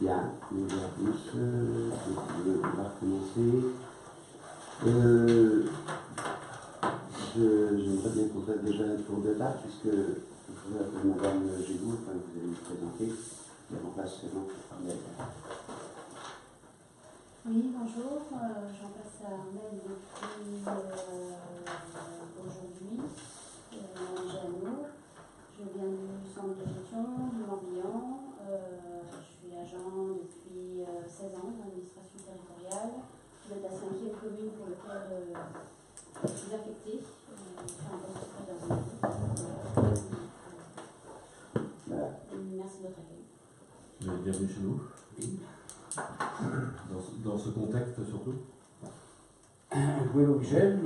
Bien, bonjour à tous. Je vais pouvoir commencer. J'aimerais bien qu'on fasse déjà un tour de table, puisque je vous appelle Madame Gégou, enfin, vous allez vous présenter, qui remplace seulement Armel. Oui, bonjour, j'en passe à Armel depuis aujourd'hui, Jeannot. Je viens du centre de gestion du Morbihan. Je suis agent depuis 16 ans dans l'administration territoriale. Vous êtes la 5e commune pour laquelle je suis affectée. Je suis un poste de secrétaire de mairie. Merci de votre accueil. Bienvenue chez nous. Oui. Dans ce contexte surtout. Louis Michel,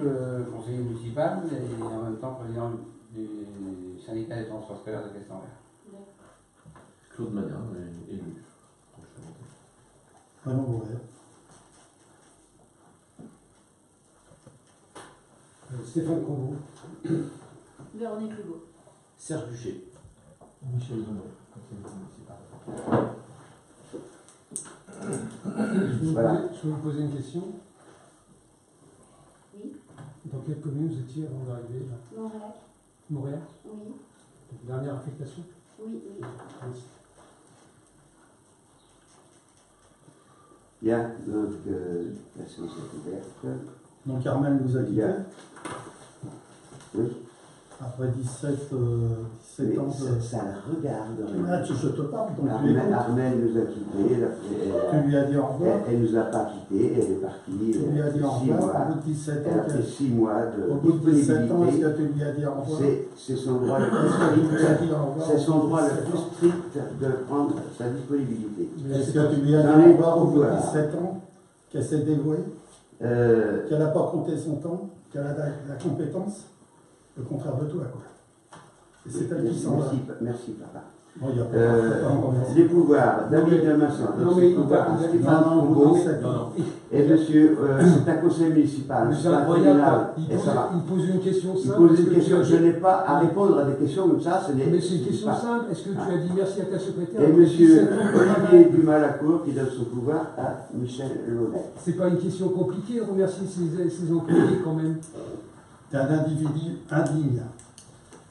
conseiller municipal et en même temps président du syndicat des transports scolaires de Castanvert. Claude Magnin, élu. Vraiment Bourret. Stéphane Combeau. Véronique Hugo. Serge Duché. Michel Zonneau, conseiller municipal. Voilà. Je peux vous poser une question? Oui. Dans quelle commune vous étiez avant d'arriver là? Montréal. Montréal? Oui. Dernière affectation? Oui, oui. Merci. Bien, donc la séance est ouverte. Donc Armel nous a quittés Bien. Oui, après 17 mais ans de... ça le regarde. Ah, je te parle, donc tu écoutes. Armel nous a quittés, Tu lui as dit au revoir. elle nous a pas quittés, elle est partie. Tu lui as dit au 6 revoir. mois. Au bout de 17 Elle a ans, fait 6 mois au de bout de 17 ans, est-ce disponibilité. que tu lui as dit au revoir? C'est son droit le Est-ce plus que tu lui as dit strict. au revoir? C'est son droit le 17 plus ans? strict de prendre sa disponibilité. Est-ce que tu lui as Dans dit les au revoir au bout de pouvoirs. 17 ans qu'elle s'est dévouée, qu'elle n'a pas compté son temps, qu'elle a la compétence? Le contraire de toi, quoi. Et c'est elle qui s'en va. Merci, papa. Bon, il y a pas encore merci. Les pouvoirs, David de Masson, Non, mais Stéphane Combeau, et monsieur, c'est un conseil municipal, Mais c'est c'est un incroyable, tribunal, il et ça va. pose une question Il simple. pose est-ce une que question, tu as je dit- n'ai pas à répondre à des questions comme ça, ce n'est Mais c'est une question pas. simple. Est-ce que tu as dit merci à ta secrétaire? Et après monsieur 17 ans de Olivier travail? Dumalacour qui donne son pouvoir à Michel Launay. C'est pas une question compliquée de remercier ses employés quand même. Tu es un individu indigne.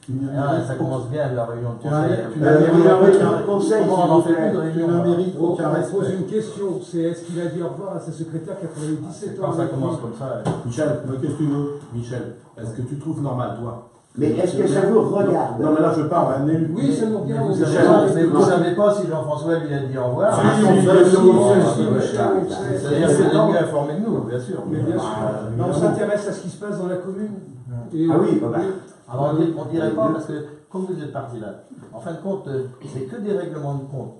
Tu ne Ah, mérites ça commence bien la réunion de Tu as- conseil. tu n'as- conseil, Comment s'il on en vous fait plaît. plus de tu réunions? ne mérites On aucun pose respect. une question, c'est est-ce qu'il a dit au revoir à sa secrétaire qui a travaillé 17 ans Quand ça avec lui? commence comme ça. Michel, Mais qu'est-ce que tu veux? Michel, est-ce que tu trouves normal, toi? Mais est-ce que ça vous regarde? Non, mais là je parle. Un élu. Oui, ça nous regarde. Vous on savez sait. pas- mais vous savez pas si Jean-François lui a dit au revoir. Si, Ah, si, on si, sait, si, si, ouais. Michel, on sait. C'est-à-dire que c'est mieux informé que nous, bien sûr. Mais bien sûr. Mais on s'intéresse à ce qui se passe dans la commune. Et Ah oui, bah, Alors on dirait pas parce que comme vous êtes parti là, en fin de compte, c'est que des règlements de compte,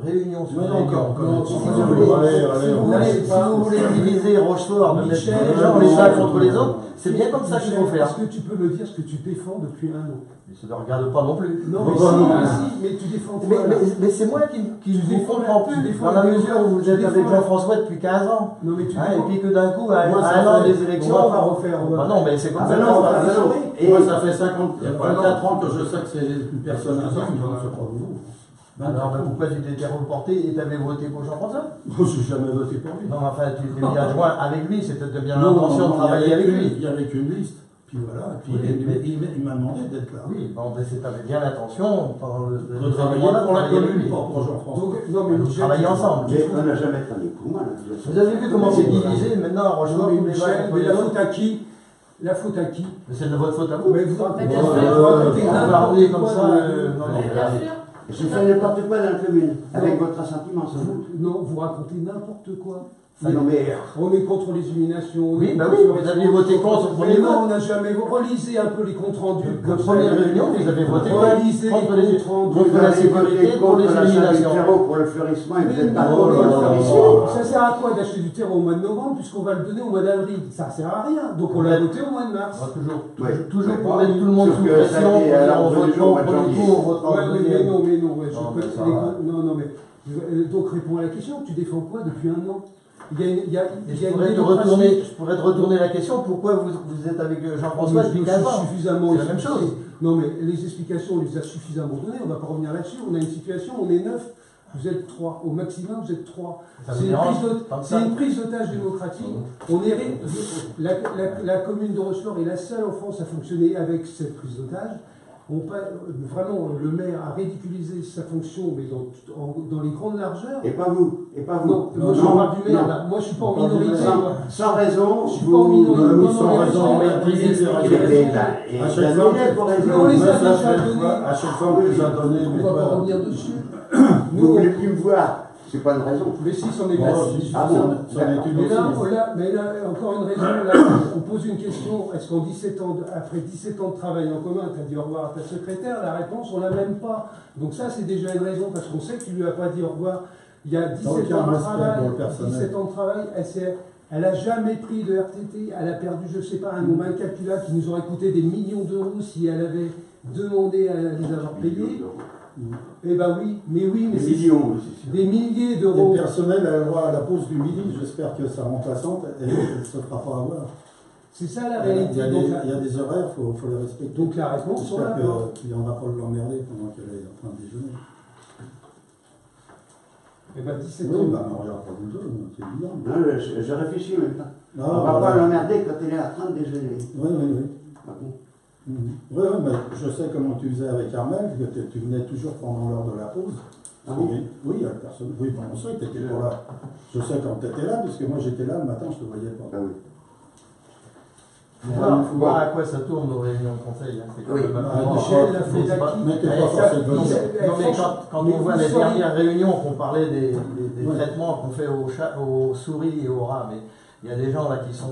réunion sur Non, réunion. non, Si non, vous non, voulez- non, allez, si allez, vous on voulez- laisse si pas. vous voulez diviser Rochefort, de mettre Michel, les gens les uns contre les non, autres, c'est bien comme ça qu'il faut Michel, faire. est-ce que tu peux me dire ce que tu défends depuis un an? Mais ça ne regarde pas non plus. Non, Non, mais non, si, non. mais si, mais tu défends Mais, quoi là? mais c'est moi qui Tu ne vous défends comprends la- tu plus, défends dans la la mesure où vous tu êtes avec défends la- Jean-François depuis 15 ans. Non, mais tu Hein, et défends. puis que d'un coup, à Moi, ça un an fait- des élections. On va pas refaire. Bah non, mais c'est comme Ah ça. bah non, bah non. Et Moi, ça fait 24 ans que je sais que c'est une personne Je sais indigne, pas. c'est pas vous. Alors, mais pourquoi tu t'étais reporté et tu avais voté pour Jean-François? Moi, je n'ai jamais voté pour lui. Non, mais enfin, tu t'es mis adjoint avec lui, c'était bien Non, l'intention de non, travailler avec lui. Il n'y avait qu'une liste. Puis voilà, et puis Oui, mais- il m'a demandé d'être là. Oui, bon, mais t'avais bien l'intention pendant le De travailler pour la travailler avec commune, lui. pas pour Jean-François. Donc, non, mais Vous Michel, travaillez ensemble. Mais on n'a jamais travaillé pour moi. Là, Vous avez vu comment c'est divisé maintenant à Non, Rochefort, mais tous les Michel, uns contre mais les la autres? faute à qui? La faute à qui? Mais c'est de votre faute à vous. Mais vous racontez bien sûr. racontez Vous n'importe parlez comme quoi, ça, non, Mais mais bien allez. sûr. Je fais n'importe quoi dans la commune, avec Non. votre assentiment, sans doute. Non, vous racontez n'importe quoi. Ah non, mais On est contre les illuminations. on Oui, est bah contre oui, le vous aviez voté contre au Mais premier non, vote. on n'a jamais. Relisez un peu les comptes rendus. La première réunion, vous avez voté Relisez contre les les comptes rendus. contre la sécurité, pour les éliminations. pour le fleurissement, et vous Mais n'êtes pas non, pour mais le non, fleurissement. ça sert à quoi d'acheter du terreau au mois de novembre puisqu'on va le donner au mois d'avril? Ça sert à rien. Donc on l'a voté au mois de mars. Ouais. Toujours pour Ouais. mettre tout le monde Sauf sous que pression, ça a été à on l'ordre vote du jour non, au mois de premier janvier. tour, on vote en Ouais, mais deuxième. non, mais non, ouais, Non, mais connais ça les va. comptes. Non, mais donc réponds à la question. Tu défends quoi depuis un an? Il y a, il y a, Et il y je a une pourrais démocratie. te retourner la question, pourquoi vous êtes avec Jean-François Je depuis me 15 suis ans? suffisamment C'est la même expliqué. chose. Non, mais les explications, on les a suffisamment données. On ne va pas revenir là-dessus. On a une situation, on est 9 Vous êtes 3. Au maximum, vous êtes 3. Ça me C'est dérange, une prise d'otage démocratique. On est la commune de Rochefort est la seule en France à fonctionner avec cette prise d'otage. Vraiment, le maire a ridiculisé sa fonction, mais dans les grandes largeurs. Et pas vous. Non, moi je parle du maire. Là. Moi je suis pas en minorité. Sans raison. Je suis pas en minorité. Sans raison. À chaque fois, à chaque fois, on les a donné. On va pas revenir dessus. Vous voulez plus me voir. C'est pas une raison. Mais si, c'en est Oh, pas. si, Ah bon, ça en est une Mais là, encore une raison, là, on pose une question, est-ce qu'en 17 ans, après 17 ans de travail en commun, tu as dit au revoir à ta secrétaire? La réponse, on l'a même pas. Donc ça, c'est déjà une raison, parce qu'on sait que tu lui as pas dit au revoir. Il y a 17 ans de travail, elle n'a jamais pris de RTT, elle a perdu, je ne sais pas, un nombre incalculable qui nous aurait coûté des millions d'euros si elle avait demandé à les avoir payés. Eh ben oui, mais Des millions, des milliers Et d'euros. le personnel a le droit à la pause du midi, j'espère que sa remplaçante, elle ne se fera pas avoir. C'est ça la réalité. Il y a des horaires, il faut les respecter. Donc la réponse, on l'a j'espère pas. qu'il ne viendra pas l'emmerder pendant qu'elle est en train de déjeuner. Eh ben 17 Oui, ans. bah, on regarde pas nous autres, c'est évident. Non, je réfléchis maintenant. Non, On va voilà. pas l'emmerder quand il est en train de déjeuner. Oui, oui, oui. Ah bon. Oui, mais je sais comment tu faisais avec Armel, que tu venais toujours pendant l'heure de la pause. Ah bon. Oui, il y a personne. Oui, bon, on sait que tu étais pas là. Je sais quand tu étais là, puisque moi j'étais là le matin, je ne te voyais pas. Ah oui. Il faut voir à quoi ça tourne nos réunions de conseil. Hein. C'est quand Oui. même Bah, important. Michel, la Mais c'est pas- Mais t'es pas Eh, forcé de non, venir. mais- non, mais quand on voit les dernières réunions qu'on parlait des Ouais. traitements qu'on fait aux souris et aux rats, mais il y a des gens là qui sont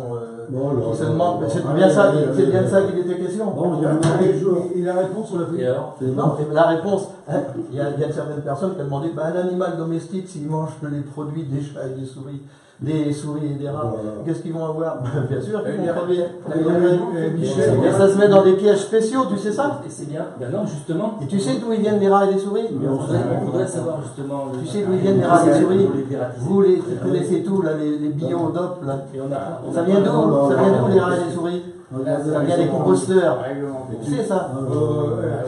Bon, là, qui se là, demandent, là, c'est là, bien là, ça, là, là, c'est bien là, de ça là. qu'il était question. Bon, il y en a un jour. Et la réponse, on l'a fait. Et alors Non, et la réponse, hein, il y a certaines personnes qui ont demandé, bah, un animal domestique, s'il mange les produits des chats et des souris et des rats, Voilà. qu'est-ce qu'ils vont avoir? Bien sûr qu'ils Il y a- vont crever. Michel, Et ça se met dans des pièges spéciaux, tu sais ça? Et c'est bien. Ben non, justement. Et tu sais d'où ils viennent les rats et les souris? On voudrait savoir justement. Tu sais d'où ils viennent les rats et les souris? Pour les dératiser. Vous les connaissez tout, là, les biodopes, là. Et on Ça a vient pas- d'où? Ça vient d'où les rats et les souris? Regardez, Ça vient des composteurs. Tu sais ça?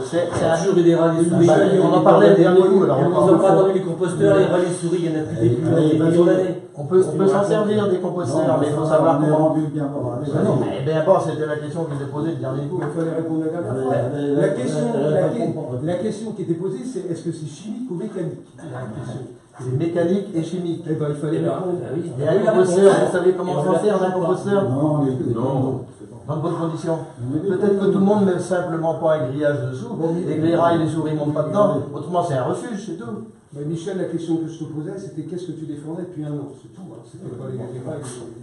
C'est Il y a un... toujours eu des rats et des souris. Bah, on en parlait le dernier coup, alors Ils on n'ont pas parle. entendu les composteurs, les rats et les souris, il y en a plus Allez, depuis allez, des millions d'années. On peut s'en servir des composteurs, mais il faut savoir on est comment. rendu bien bon. Allez, Ah non, vas-y. mais bien bon, c'était la question qui était posée le dernier coup. Il fallait répondre à la dernière fois. Allez, La allez, question, allez, la question qui était posée, c'est est-ce que c'est chimique ou mécanique? La question. C'est mécanique et chimique. Eh ben, il fallait répondre. Ah oui. Et un composteur, vous savez comment on s'en sert d'un composteur? Non, Non. Dans de bonnes conditions. Peut-être que tout le monde ne met simplement pas un grillage dessous, et que les rats et les souris ne montent pas dedans. Autrement, c'est un refuge, c'est tout. Mais Michel, la question que je te posais, c'était qu'est-ce que tu défendais depuis un an? C'est tout. Hein. C'était pas les règles.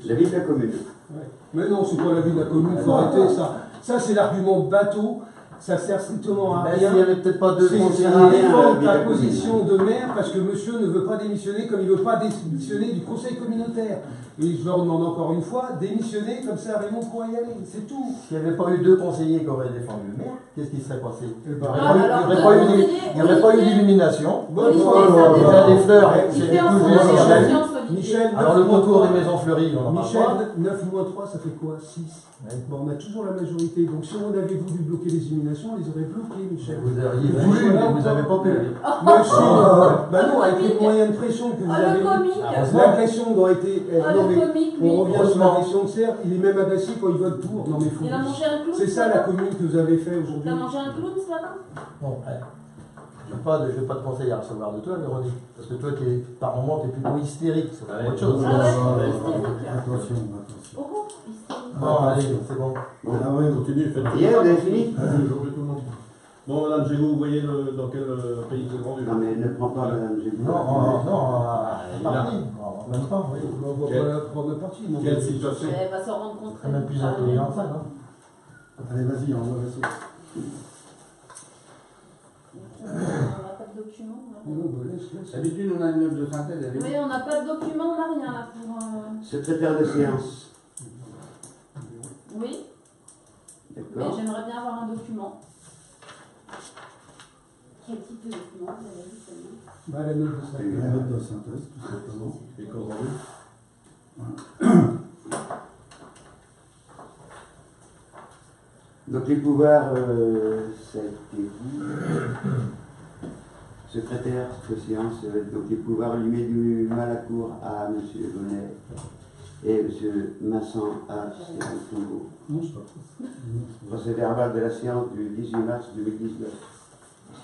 La vie de la commune. Ouais. Mais non, c'est pas la vie de la commune, faut arrêter ça. Ça, c'est l'argument bateau. Ça sert strictement à Ben, rien. s'il n'y avait peut-être pas deux C'est conseillers. défendre ta position de maire parce que monsieur ne veut pas démissionner comme il ne veut pas démissionner du conseil communautaire. Et je leur demande encore une fois, démissionner comme ça Raymond pourra y aller, c'est tout. S'il n'y avait pas eu deux conseillers qui auraient défendu le maire, qu'est-ce qui serait passé? Eh ben, Il n'y aurait pas eu d'illumination. bon, Oui, bon, mais ça bon, déjà- des fleurs, Il c'est fait des en couches sorte de de cire. confiance, Olivier. Michel, Alors le contour des maisons fleuries, on en parle Michel, pas. 9 moins 3, ça fait quoi? 6. Bon, on a toujours la majorité. Donc si on avait voulu bloquer les illuminations, on les aurait bloquées, Michel. Vous auriez voulu, mais vous n'avez pas pu. Mais si, bah non, avec les moyens de pression que vous Ah, avez le eu. comique. La pression doit être. Ah, non, le mais comique, on lui. revient sur la question de serre, il est même agressif quand il vote pour. Non mais faut. Il a mangé un clown. C'est ça la commune que vous avez fait aujourd'hui. T'as mangé un clown ce matin? Bon, je n'ai pas de conseil à recevoir de toi, Véronique. Parce que toi, par moment, tu es plutôt hystérique. C'est autre chose. Ah ouais, Attention, attention. Oh, hystérique. Bon, allez, c'est bon. Ah oui, Continue, faites Hier, vous avez fini? Bonjour tout le monde. Bon, Madame Gégou, vous voyez dans quel pays vous êtes rendu? Non, mais ne prends pas Madame Gégou. Non, parti. En même temps, oui. On va Quel- pas la prendre partie. non. Quelle situation? Elle va se rendre compte. C'est même plus intelligent que ça, non? Allez, vas-y, on va rester. On n'a pas de document. là. Non, bah, laisse. D'habitude, on a une note de synthèse. Elle est Oui, on n'a pas de document, on n'a rien là pour. Secrétaire de séance. Oui, mais D'accord. j'aimerais bien avoir un document. Quel type de document vous avez dit seulement? Bah, la note de ça. La note de synthèse, tout simplement. Et compte rendu? Donc les pouvoirs, ça a été dit. secrétaire de séance, donc les pouvoirs limés du Malacour à M. Bonnet et M. Masson à Stéphane Tombeau. Non, je sais pas. Procès verbal de la séance du 18 mars 2019.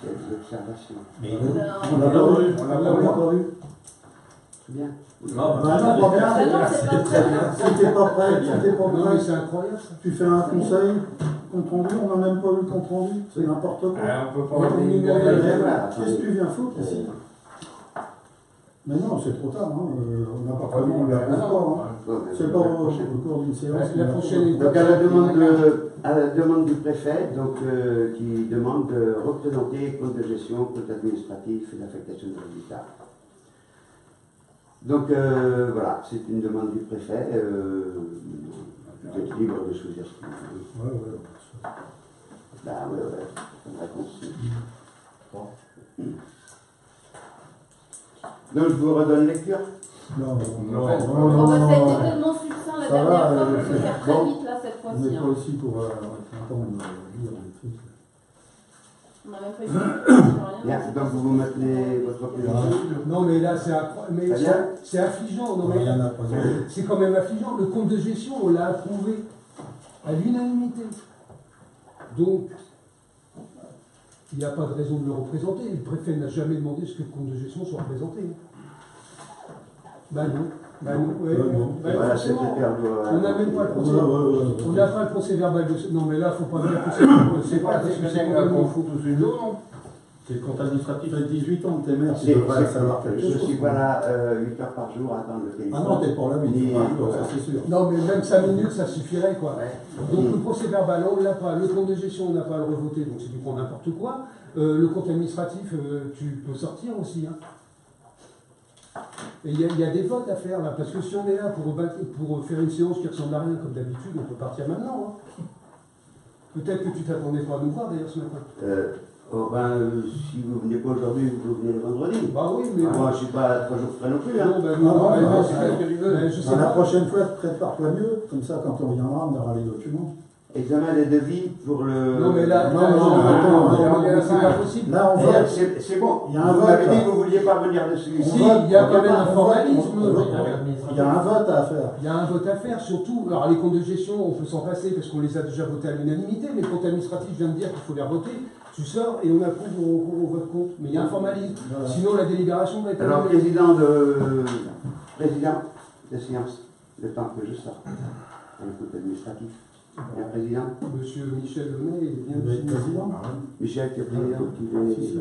C'est des observations. Mais On l'a pas vu. On l'a pas vu. Très bien. Non, Bah non, pas bien. Ah non, c'est pas très bien. Si t'es pas prêt, Non, mais c'est incroyable ça. tu fais un conseil, compte rendu, on n'a même pas vu le compte rendu, c'est n'importe quoi. On peut pas Ouais, enlever une on derrière. est- Voilà, Qu'est-ce que tu viens foutre ici? Mais non, c'est trop tard, hein. On n'a pas vraiment, on lui appelle pas. Hein. C'est pas au cours d'une séance. La prochaine Donc à la demande du préfet, donc, qui demande de représenter compte de gestion, compte administratif et d'affectation de résultats. Donc voilà, c'est une demande du préfet. Vous êtes libre de choisir ce que vous voulez. Ouais. Bah ouais, comme réponse. Donc je vous redonne lecture. Non, Non. On va faire totalement succinct la Ça dernière va, fois, on peut faire très bon. vite là cette On fois-ci. n'est pas hein. ici pour entendre lire des trucs. On n'a même pas eu Bien, donc vous maintenez votre opinion. Non, mais là, c'est incroyable. Mais Très bien. c'est affligeant. Non, mais Rien à pas dire. c'est quand même affligeant. Le compte de gestion, on l'a approuvé à l'unanimité. Donc, il n'y a pas de raison de le représenter. Le préfet n'a jamais demandé ce que le compte de gestion soit représenté. Ben non. Ben non. Ouais, Non. ben Voilà, forcément. secrétaire doit. On n'a même pas le procès. Ouais. On n'a pas le procès verbal de. Non, mais là, il ne faut pas dire que c'est pas parce que c'est complètement faux. tous une eau, non? C'est le compte administratif. Tu as 18 ans de tes mères, tu C'est- devrais c'est- savoir quelque Je chose. suis pas là 8 heures par jour à attendre le téléphone. Ah non, t'es pas là, mais Ni- tu vas, ça c'est sûr. Non, mais même 5 minutes, ça suffirait, quoi. Ouais. Donc le procès verbal, on ne l'a pas. Le compte de gestion, on n'a pas à le revoter, donc c'est du coup n'importe quoi. Le compte administratif, tu peux sortir aussi. Hein. Et il y a des votes à faire, là, parce que si on est là pour faire une séance qui ressemble à rien comme d'habitude, on peut partir maintenant. Hein. Peut-être que tu t'attendais pas à nous voir, d'ailleurs, ce matin. Si vous venez pas aujourd'hui, vous venez le vendredi. Bah oui, mais... Moi, je suis pas 3 jours près non plus. Hein. Non, bah, non, mais non, c'est non, ce que tu veux. Je sais La pas. prochaine fois, prépare-toi mieux, comme ça, quand on reviendra, on aura les documents. Examen des devis pour le. Non, mais là, Non, attends, c'est pas possible. Là, on Et vote. c'est bon. Il y a un Vous vote, m'avez là. dit que vous vouliez pas venir dessus. Si, il y a quand même un formalisme. Il y a un vote à faire. Il y a un vote à faire, surtout. Alors, les comptes de gestion, on peut s'en passer parce qu'on les a déjà votés à l'unanimité, mais le compte administratif vient de dire qu'il faut les revoter. Tu sors et on approuve au vote compte. Mais il y a un formalisme. Voilà. Sinon, la délibération va être Alors, annulée. président de séance, le temps que je sorte. Pour le compte administratif. Bien, président. Monsieur Michel Lemay est bien Vous êtes désigné. président. Michel, qui est président, qui Si, si.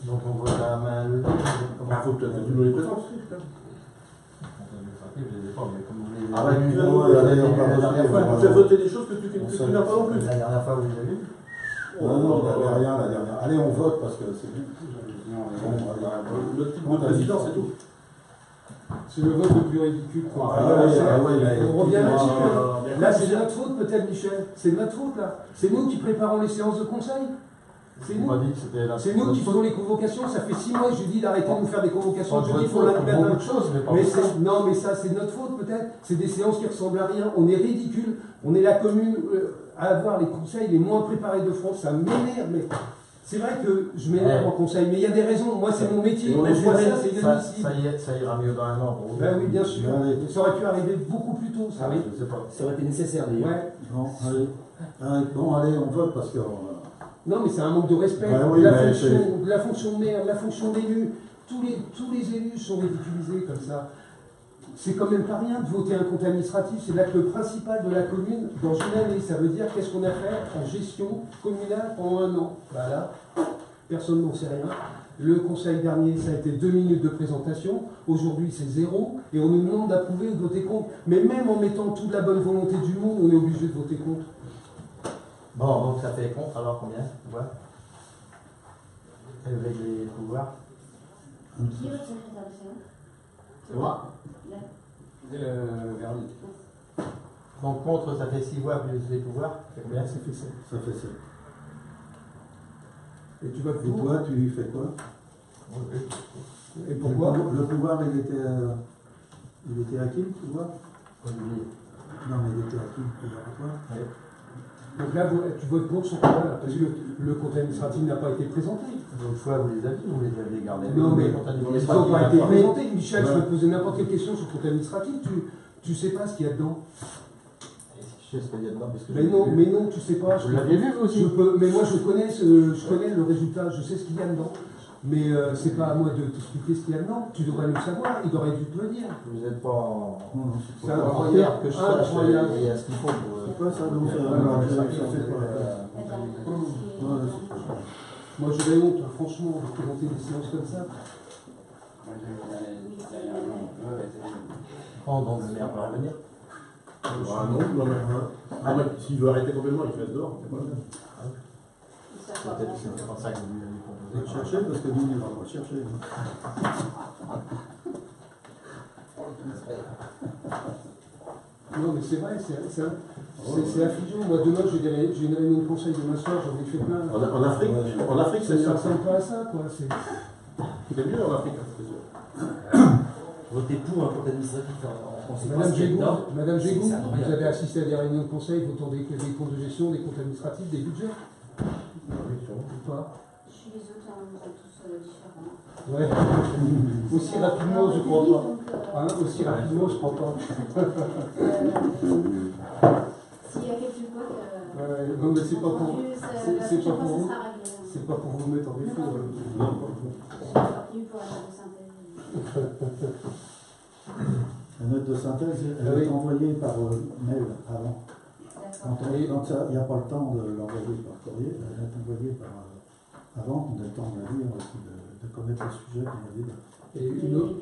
Donc on vote à main levée. Il faut peut-être que tu nous les présentes. Ah ouais, tu vas nous les donner, on va la dernière voter, fois, Tu fais voter des choses que tu n'as pas non plus. La dernière fois, vous les avez vues? Non, non, il n'y avait rien la dernière. Allez, on vote parce que c'est bien. Le type de président, c'est tout. C'est le vote le plus ridicule. quoi. Ah ouais, On revient là-dessus. Ah, Là, c'est de notre faute, peut-être, Michel. C'est de notre faute, là. C'est nous qui préparons les séances de conseil. C'est nous. C'est nous qui faisons les convocations. Ça fait 6 mois que je dis d'arrêter de nous faire des convocations. Je dis qu'il faut la mettre beaucoup de choses, mais pas Mais beaucoup. non, mais ça, c'est de notre faute peut-être. C'est des séances qui ressemblent à rien. On est ridicule. On est la commune à avoir les conseils les moins préparés de France. Ça m'énerve, mais c'est vrai que je m'énerve en conseil. Mais il y a des raisons. Moi, c'est mon métier. Et on Quand est je vois gêné. ça, c'est inadmissible. Ça ira mieux dans un an pour vous. Ben oui, bien sûr. Allez. Mais ça aurait pu arriver beaucoup plus tôt. Ça. Ah oui, Je sais pas. ça aurait été nécessaire d'ailleurs. Ouais. Bon, allez. Bon, allez, on vote parce que. Non, mais c'est un manque de respect. Ouais, oui, de, la mais fonction, de la fonction de maire, de la fonction d'élu. Tous les élus sont ridiculisés comme ça. C'est quand même pas rien de voter un compte administratif. C'est l'acte principal de la commune dans une année. Ça veut dire qu'est-ce qu'on a fait en gestion communale pendant 1 an. Voilà. Personne n'en sait rien. Le conseil dernier, ça a été 2 minutes de présentation. Aujourd'hui, c'est 0. Et on nous demande d'approuver ou de voter contre. Mais même en mettant toute la bonne volonté du monde, on est obligé de voter contre. Bon, donc ça fait contre, alors combien? Ouais. Avec les pouvoirs. Qui est votre secrétaire de séance? C'est moi. Véronique. Donc contre, ça fait 6 voix plus les pouvoirs. Ça fait combien? Ça fait ça. Et tu vas Et toi, tu fais quoi? Et pourquoi? Le pouvoir, il était acquis, le pouvoir? Non, mais il était acquis, le pouvoir à toi. Donc là, tu votes pour son pouvoir, là, parce que le compte administratif n'a pas été présenté. L'autre fois, vous les aviez gardés. Non, mais ils n'ont pas été présentés. Michel, je Ouais. peux te poser n'importe quelle question sur le compte administratif, tu sais pas ce qu'il y a dedans. Je sais ce qu'il y a dedans. Parce que Mais non, tu sais pas. Vous l'aviez vu, vous aussi? Mais moi, je connais le résultat, je sais ce qu'il y a dedans. Mais c'est pas à moi de t'expliquer ce qu'il y a dedans. Tu devrais le savoir, il aurait dû te le dire. Vous n'êtes pas en. Non, C'est incroyable. Que je sache, Incroyable. il y a ce qu'il faut pour. c'est quoi ça, donc ça, Moi, j'aurais honte, hein, franchement, de présenter des séances comme ça. Moi, j'ai dernièrement. Oh, donc le maire va revenir. Ah non, non, mais s'il veut arrêter complètement, il te laisse dehors. C'est pas grave. Peut-être que c'est pour ça que vous lui avez proposé. va chercher, parce que nous, on ne va pas chercher. Non, mais c'est vrai, c'est affligeant. Moi, demain, j'ai une réunion de conseil demain soir, j'en ai fait plein. En Afrique, c'est Ça ça. ressemble pas à ça, quoi. C'est mieux en Afrique, c'est sûr. Voter pour un compte administratif en conséquence. Madame Gégou, C'est vous incroyable. avez assisté à des réunions de conseil votant des comptes de gestion, des comptes administratifs, des budgets ou pas? Chez les autres, hein, nous sommes tous différents. Ouais. Aussi rapidement, je crois pas. Hein, aussi rapidement, je crois pas. S'il y a quelque chose, Ouais, non, mais c'est pas pour vous. C'est pas pour vous. Ça sera réglé. Hein. C'est pas pour vous mettre en défaut. Je suis partie pour la note de synthèse. La note de synthèse, elle est envoyée par mail avant. D'accord. Quand il n'y a pas le temps de l'envoyer par courrier, elle est envoyée avant qu'on ait le temps de la lire et de connaître le sujet qu'on va dire. Et une autre.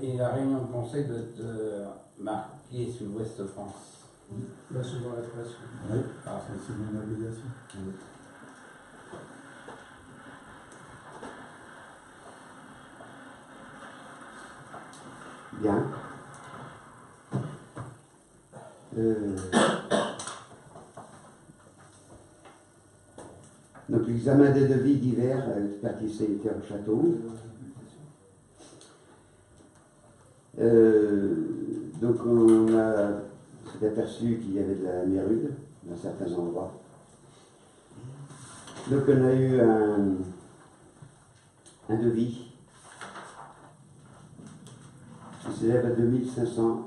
Et la réunion de conseil doit être marquée sur l'Ouest de France. Là, souvent la presse. Oui, c'est une obligation. Bien. Donc l'examen des devis divers, expertise sanitaire au château. Donc on s'est aperçu qu'il y avait de la mérude dans certains endroits. Donc on a eu un devis qui s'élève à 2520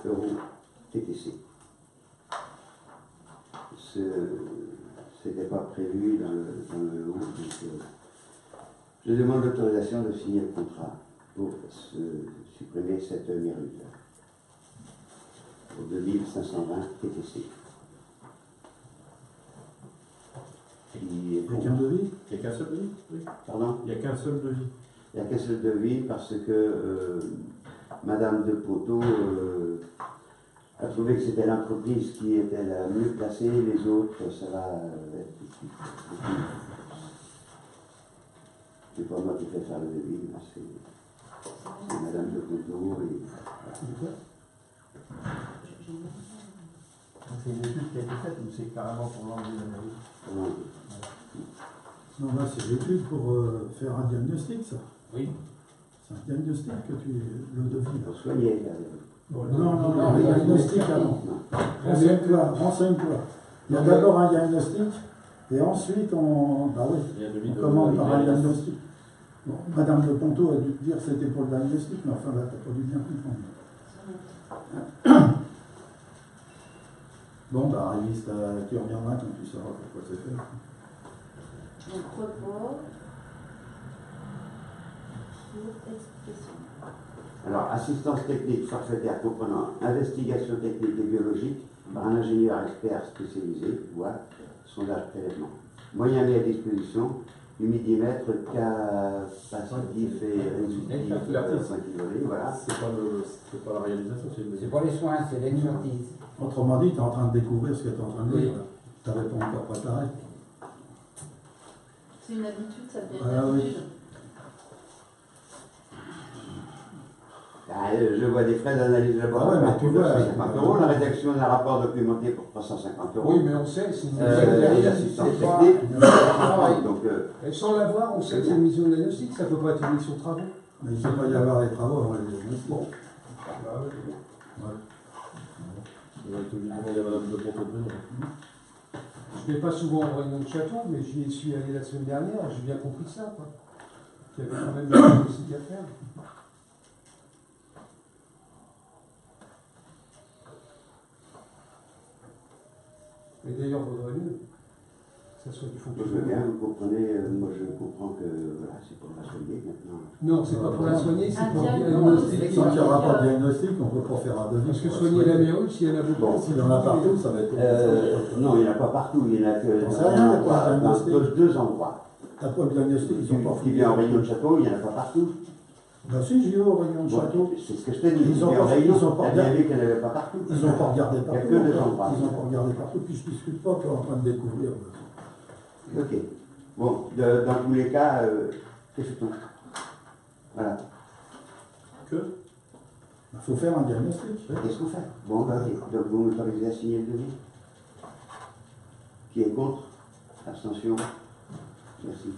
€ TTC. Ce n'était pas prévu dans le haut, donc je demande l'autorisation de signer le contrat pour supprimer cette mérude pour 2520 TTC. Il n'y a qu'un devis? Il n'y a qu'un seul devis? Oui. Pardon? Il n'y a qu'un seul devis. Il n'y a qu'un seul devis parce que Madame de Poteau a trouvé que c'était l'entreprise qui était la mieux placée, les autres, ça va être difficile. C'est pas moi qui fais faire le devis, mais c'est Madame de Poteau. C'est une étude qui a été faite ou c'est carrément pour l'enlever de la mairie? Non, là, c'est l'étude pour faire un diagnostic, ça. Oui. C'est un diagnostic que le devis. Pour soigner. Non, le diagnostic avant. Renseigne-toi. Il y a d'abord un diagnostic, et ensuite on. Bah oui, Il y a un devis on de commande par un réalisation. diagnostic. Bon, Madame de Ponto a dû te dire que c'était pour le diagnostic, mais enfin là, t'as pas dû bien comprendre. Bon, bah, révise, tu reviendras quand tu sauras pourquoi c'est fait. Donc, repos. Sur explication. Alors, assistance technique forfaitaire comprenant investigation technique et biologique par un ingénieur expert spécialisé, voire sondage prélèvement. Moyens mis à disposition, humidimètre, capacitif et résolutif, voilà. C'est pas la réalisation, C'est pas les soins, c'est l'expertise. Autrement dit, tu es en train de découvrir ce que tu es en train de dire. Tu n'avais pas encore préparé. C'est une habitude, ça devient Ah une oui. habitude. Je vois des frais d'analyse laboratoire Ah ouais, mais tu pour vois, 250 €, la rédaction d'un rapport documenté pour 350 €. Oui, mais on sait, c'est une Les assistants techniques, donc Et sans l'avoir, on sait que c'est une mission de diagnostic, ça ne peut pas être une mission de travaux. Mais il ne peut pas y avoir les travaux avant les diagnostics. Bon. On va être obligé de demander à Madame de Pontopine. Je ne vais pas souvent en réunion de château, mais j'y suis allé la semaine dernière, j'ai bien compris ça, quoi. Il y avait quand même des diagnostics à faire. Et d'ailleurs, il vaudrait mieux que ça soit du je veux fonctionnement. bien, vous comprenez, moi je comprends que voilà, c'est pour la soigner maintenant. Non, c'est pas pour la soigner, c'est pour Un diagnostiquer. Tant qu'il n'y aura pas de diagnostic, on peut pas faire un devis. Parce que pour soigner la soigner. mérule, si elle a beaucoup. Bon, s'il y en a partout, ça va être. Non, il n'y en a pas partout, il y en a que J'en sais rien, quoi, un dans diagnostic. deux endroits. T'as pas de diagnostic, ils sont pas Qui vient en réunion de château, il n'y en a pas partout. Ben si, j'y vais aux réunions de château. C'est ce que je t'ai dit. Ils ont en pas- réunion, ils ont pas- elle a bien vu qu'elle n'avait pas partout. Ils n'ont pas regardé Il y a partout. que deux encore. endroits. Ils n'ont pas regardé partout, puis je discute pas, tu es en train de découvrir. Ok. Bon, dans tous les cas, que fait-on? Voilà. Que Il faut faire un diagnostic. Qu'est-ce qu'on fait? Bon, bah, ok. Donc vous m'autorisez à signer le devis? Qui est contre? Abstention? Merci.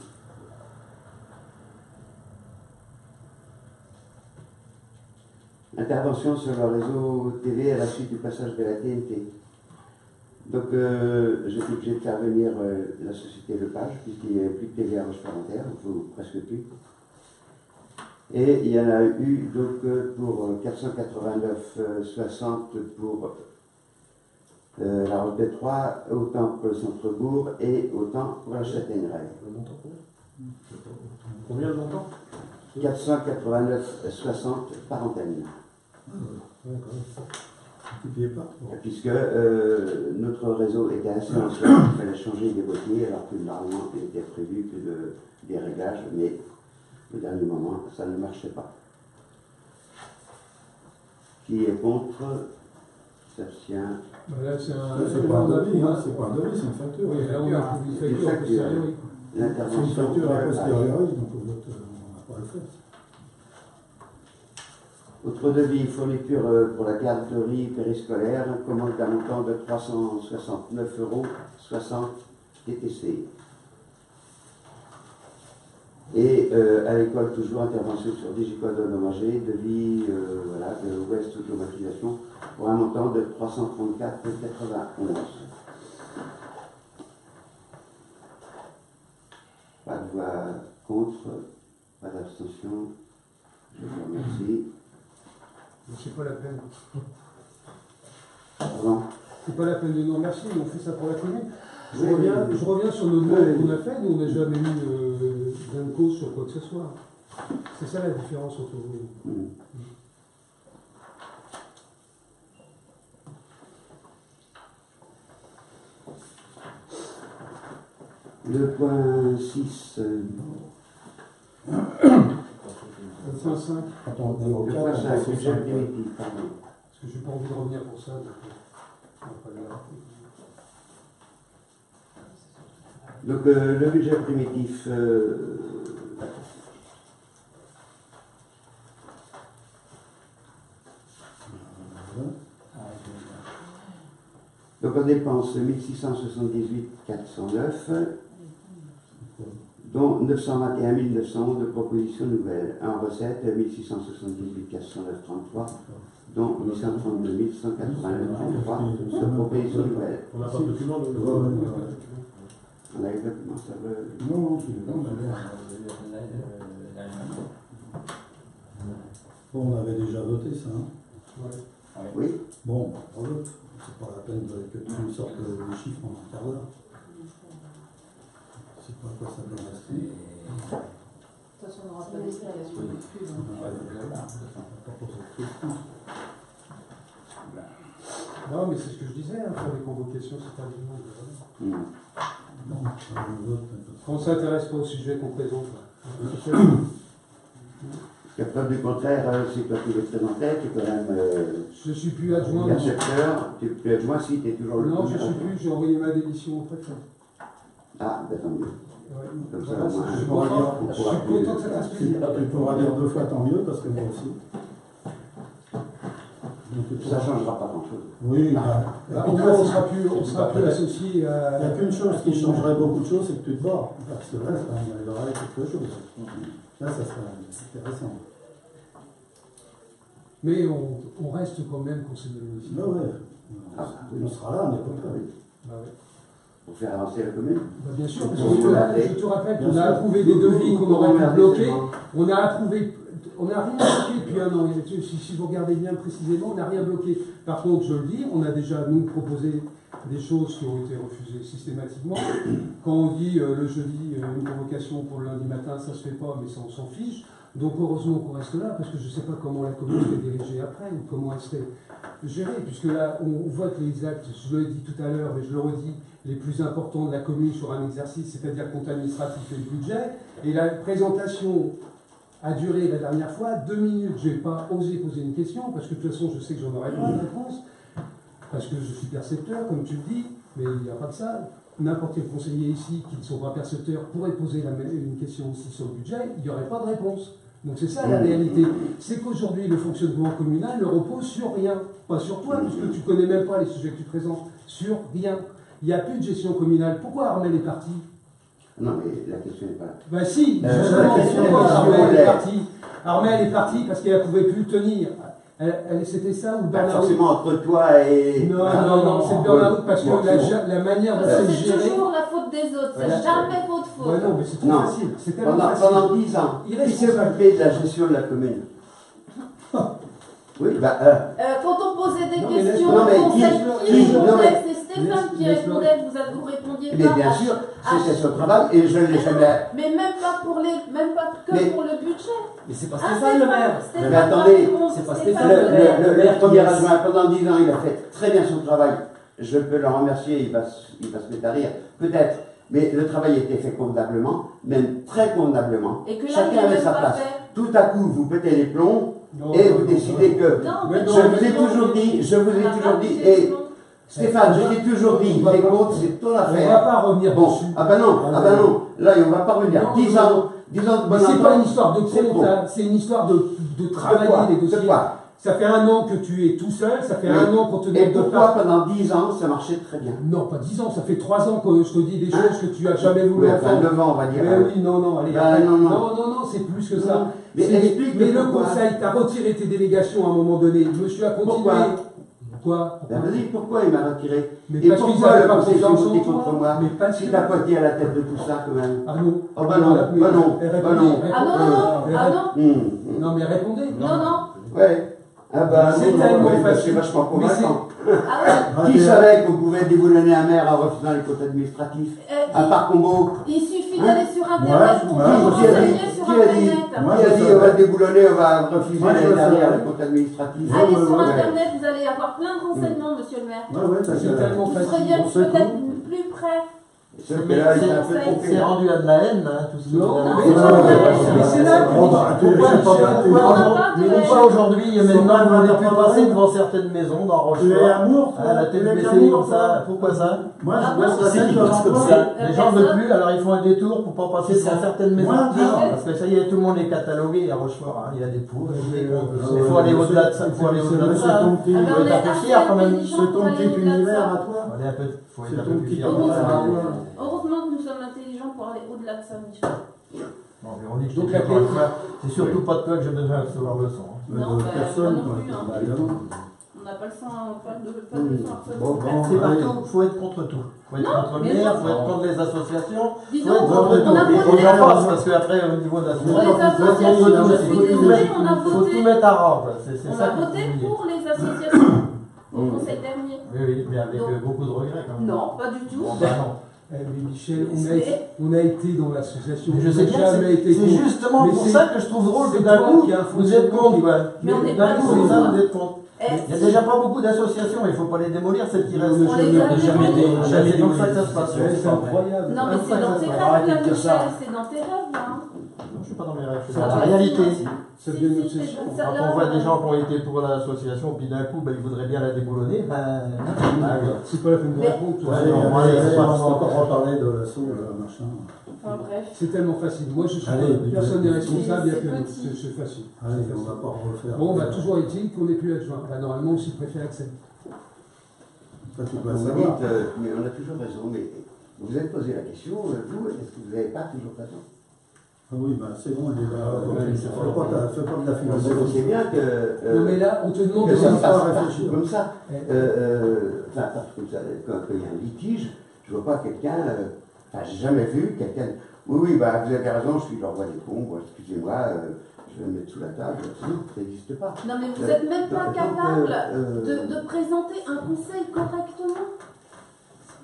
Intervention sur le réseau TV à la suite du passage de la TNT. Donc, j'étais obligé de faire venir la société Lepage, puisqu'il n'y avait plus de TVA volontaire, ou presque plus. Et il y en a eu donc pour 489,60 pour la route des Trois, autant pour le centre-bourg et autant pour la Châtaigneraie. Le montant combien le montant? 489,60 par antenne. N'oubliez pas. Puisque notre réseau était assez ancien, il fallait changer des boîtiers, alors que normalement il était prévu que des réglages, mais au dernier moment, ça ne marchait pas. Qui est contre? S'abstient? Bah là, c'est un. C'est pas un devis, hein, c'est pas un devis, c'est une facture. Oui, là, on a pris une facture a posteriori. C'est une L'intervention facture a de posteriori, donc on n'a pas à le faire. Autre devis, fourniture pour la garderie périscolaire, commande d'un montant de 369,60 € TTC. Et à l'école, toujours intervention sur digicode endommagé, devis voilà, de Ouest Automatisation pour un montant de 334,91 €. Pas de voix contre, pas d'abstention. Je vous remercie. Mais c'est pas la peine. Pardon. C'est pas la peine de nous remercier, on fait ça pour la commune. Je Oui, reviens sur nos demandes qu'on a fait, nous on n'a jamais eu gain de cause sur quoi que ce soit. C'est ça la différence entre vous. Mm. Le point 6, 25, Quand on est au le 4, point 5, c'est budget 5. primitif, pardon. parce que j'ai pas envie de revenir pour ça. Donc, on va pas le rappeler. Donc le budget primitif, donc on dépense 1678 409, dont 921 911 de propositions nouvelles. En recette, 1678 409 33, dont 832 189 33 de propositions nouvelles. On n'a pas de document de. On a les documents, ça veut... Non, non, je suis d'accord. Bon, on avait déjà voté ça. Hein. Ouais. Oui. Bon, on vote. C'est pas la peine que tu me sortes les chiffres en un quart d'heure. C'est pas à quoi ça peut rester. De toute façon, on n'aura pas d'explication non plus. Donc. Pas pour cette question. Non, mais c'est ce que je disais, hein, faire des convocations, c'est pas du monde. Voilà. Mm. Bon, on vote. On ne s'intéresse pas au sujet qu'on présente. La preuve du contraire, c'est toi qui le présentais, tu es quand même Je suis plus adjoint. percepteur, tu es plus adjoint si tu es toujours le Non, je premier. suis plus, j'ai envoyé ma démission au préfet. Ah, ben tant mieux. Ouais. Comme ça, Voilà, au moins, je suis on pourra content, dire- on je pourra suis plus- content que ça fasse plaisir. Tu pourras dire 2 fois tant mieux, parce que moi aussi. Donc, Ça ne changera pas grand-chose. Oui, Au moins, on sera plus associé à... il n'y a qu'une chose qui changerait beaucoup de choses, c'est que tu te bats. Parce que là, il y aurait quelque chose. Là, ça serait intéressant. Mais on reste quand même conseiller municipal. Ah ouais. On sera là, on n'est pas prêt. Bah ouais. Pour faire avancer la commune. Bah bien sûr, parce On que peut je te rappelle Bien qu'on a sûr. approuvé des devis qu'on aurait pu Regarder bloquer. seulement. On a approuvé, on n'a rien bloqué depuis un an. Si vous regardez bien précisément, on n'a rien bloqué. Par contre, je le dis, on a déjà, nous, proposé des choses qui ont été refusées systématiquement. Quand on dit le jeudi, une convocation pour le lundi matin, ça se fait pas, mais ça, on s'en fiche. Donc heureusement qu'on reste là, parce que je ne sais pas comment la commune serait dirigée après, ou comment elle serait gérée, puisque là, on voit que les actes, je l'ai dit tout à l'heure, mais je le redis, les plus importants de la commune sur un exercice, c'est-à-dire compte administratif et le budget, et la présentation a duré la dernière fois 2 minutes. Je n'ai pas osé poser une question, parce que de toute façon, je sais que j'en aurai pas de réponse, parce que je suis percepteur, comme tu le dis, mais il n'y a pas que ça. N'importe quel conseiller ici qui ne sont pas percepteurs pourrait poser une question aussi sur le budget, il n'y aurait pas de réponse. Donc c'est ça la réalité. C'est qu'aujourd'hui, le fonctionnement communal ne repose sur rien. Pas sur toi, puisque tu ne connais même pas les sujets que tu présentes. Sur rien. Il n'y a plus de gestion communale. Pourquoi Armel est parti? Non, mais la question n'est pas là. Ben si, la justement, question pourquoi est Armel est sur parti? Armel est partie parce qu'elle ne pouvait plus le tenir. C'était ça ou le Pas burn-out? forcément entre toi et... Non, c'est le burn-out parce que Bon, la manière dont Parce que c'est c'est géré... toujours la faute des autres, c'est Voilà. jamais votre faute. Ouais, non, mais c'est trop Non. facile. C'est tellement facile. Pendant 10 ans, qui s'est Irresponsable. occupé de la gestion de la commune? Oui, bah... Quand on posait des Non, mais questions, non, mais on qui- sait qui- qui non, répondait, mais- c'est Stéphane qui laisse-le. répondait, vous répondiez mais pas. bien sûr, c'était son travail et je ne l'ai jamais... Mais même pas que Mais- pour le budget. Mais c'est pas Ah, Stéphane le maire. Stéphane Mais attendez, répond, c'est pas Stéphane Stéphane le le maire. Le premier adjoint, pendant 10 ans, il a fait très bien son travail. Je peux le remercier, il va se mettre à rire, peut-être. Mais le travail était fait convenablement, même très convenablement. Et que là, Chacun il avait ne sa pas place. faire. Tout à coup, vous pétez les plombs Non, et non, vous non, décidez que... Non, Ouais, mais non, Je non, vous ai non, toujours dit, je vous ai on a toujours pas dit, fait et Stéphane, je t'ai toujours dit, On va les pas- comptes, c'est ton On ne va affaire. pas revenir Bon, dessus. ah ben non, là, on va pas revenir. Non, 10 non, ans de Mais bonne c'est pas une entente. histoire de c'est compte, trop. hein, c'est une histoire de De travailler quoi les De dossiers. quoi Ça fait 1 an que tu es tout seul, ça fait Oui. 1 an qu'on te Et demande de pourquoi faire. pendant 10 ans, ça marchait très bien? Non, pas 10 ans, ça fait 3 ans que je te dis des Hein choses que tu as jamais voulu Oui, enfin, entendre. 9 ans, on va dire. Mais oui, non, allez. Ben, arrête. non, non. non, c'est plus que ça. Non. Mais C'est- explique mais le pourquoi. conseil, tu as retiré tes délégations à un moment donné. Monsieur a continué. Pourquoi Pourquoi Ben vas-y, pourquoi il m'a retiré? Mais Et parce qu'ils pourquoi avaient le pas conseil s'est confiance voté en contre toi. moi? Mais parce Si que... t'as pas été à la tête de tout ça, quand même. Ah non. Oh bah non, Mais- bah non, répondez, bah non. Ah non, ah non, Non, mais répondez. non, non. Ouais. Ah bah C'est non, tellement ouais, bah, facile. c'est vachement Mais convaincant. Ah ouais. Qui savait qu'on pouvait déboulonner un maire en refusant les comptes administratifs? À part Combo. Il suffit Hein? d'aller sur Internet pour vous Qui a dit renseigner sur Qui a dit Internet. Moi, Qui a je dit savais. on va déboulonner, on va refuser Moi, je l'année dernière savais. les comptes administratifs? Allez Ouais, sur ouais. Internet, vous allez avoir plein de renseignements, monsieur le maire. Ouais, t'as C'est tellement Vous facile. seriez on sait peut-être plus près. Sauf que là, il est un peu C'est trompé. C'est rendu à de la haine, hein, tout ce que Non, vous avez mais dit. non, mais c'est là que On va arrêter. Pourquoi Je sais pas, mais pourquoi aujourd'hui, maintenant, vous n'avez plus passer devant certaines maisons dans Tu es Rochefort, amour, à la tête baissée comme ça? Pourquoi ça? Moi, Ah je laisse bon, la C'est tête qui devant passe comme toi. ça. Les gens ne veulent Personne. plus, alors ils font un détour pour pas passer devant certaines maisons. Moi, non. Parce que ça y est, tout le monde est catalogué à Rochefort, hein. Il y a des pour, il y a des contre. Ouais, Il faut aller au-delà de ça, il faut aller au-delà de C'est ça. ton hein. petit, Ah ben, faut on être est un peu assez fier quand même. intelligent c'est pour ton aller petit au-delà de univers ça. à toi. On est un peu, faut C'est être un ton peu plus petit fier. univers à toi. Heureusement que nous sommes intelligents pour aller au-delà de ça, Michel. Bon, mais on dit que Donc, c'est la encore clé- une fois, c'est surtout pas de toi que j'ai besoin de recevoir le son. hein. Mais Non, de bah, personne, moi non quoi. plus, hein. Bah, évidemment. On n'a pas le sang, pas de sang à Bon, bon. C'est partout, faut être contre tout. Faut être contre le mais maire, non. faut être contre les associations, Disons, faut être contre on a tout. Et voté. j'en passe parce qu'après, au niveau de la Pour les associations, je suis désolée, on a faut tout voté. mettre à rendre. C'est On ça a qu'il faut voté oublier. pour les associations au conseil dernier. Oui, oui, mais avec Donc- beaucoup de regrets quand même. Non, pas du tout. Bon, bah non. Eh, mais Michel, on a été dans l'association. Mais je On sais n'a bien, jamais été c'est contre. justement Mais pour c'est- ça que je trouve drôle que c'est d'un toi coup, qui as un vous êtes contre. Ouais. Mais on n'est D'un pas coup, contre. c'est ça, vous êtes contre. Eh, Il y a déjà pas beaucoup d'associations, il ne faut pas les démolir, celles qui restent. On les a démolies. C'est comme ça que ça se passe. C'est incroyable. Non, mais c'est dans tes rêves, là, Michel. C'est dans tes rêves, là. je suis pas dans mes rêves, je suis Ça dans la devient- réalité. Ça devient une obsession. Quand on voit des gens qui ont été pour l'association, puis d'un coup, ils voudraient bien la déboulonner, C'est pas la peine de répondre. tout ça. Allez, on va encore reparler de l'assaut, machin. Enfin bref. C'est tellement facile. Moi, je suis Allez, personne n'est responsable, il y a c'est que nous. petit. C'est facile. Allez, on va pas refaire. Bon, bah, toujours est-il qu'on n'est plus adjoint. Bah, normalement, aussi préfet accède. Toi, tu dois Vous savoir. dites, mais on a toujours raison, mais vous avez posé la question, vous, est-ce que vous n'avez pas toujours raison? Ah oui, bah c'est bon, il est là. Fais pas de la Vous philosophie. savez bien que... Non, mais là, on te demande que de ça se faire passe pas partout réfléchir. comme ça. Eh. Enfin, parce que ça, quand il y a un litige, je vois pas quelqu'un... Enfin, j'ai jamais vu quelqu'un... Oui, bah, vous avez raison, je suis le roi des cons, bon, excusez-moi, je vais me mettre sous la table. Non, ça n'existe pas. Non, mais vous n'êtes même pas Donc, capable de présenter un conseil correctement,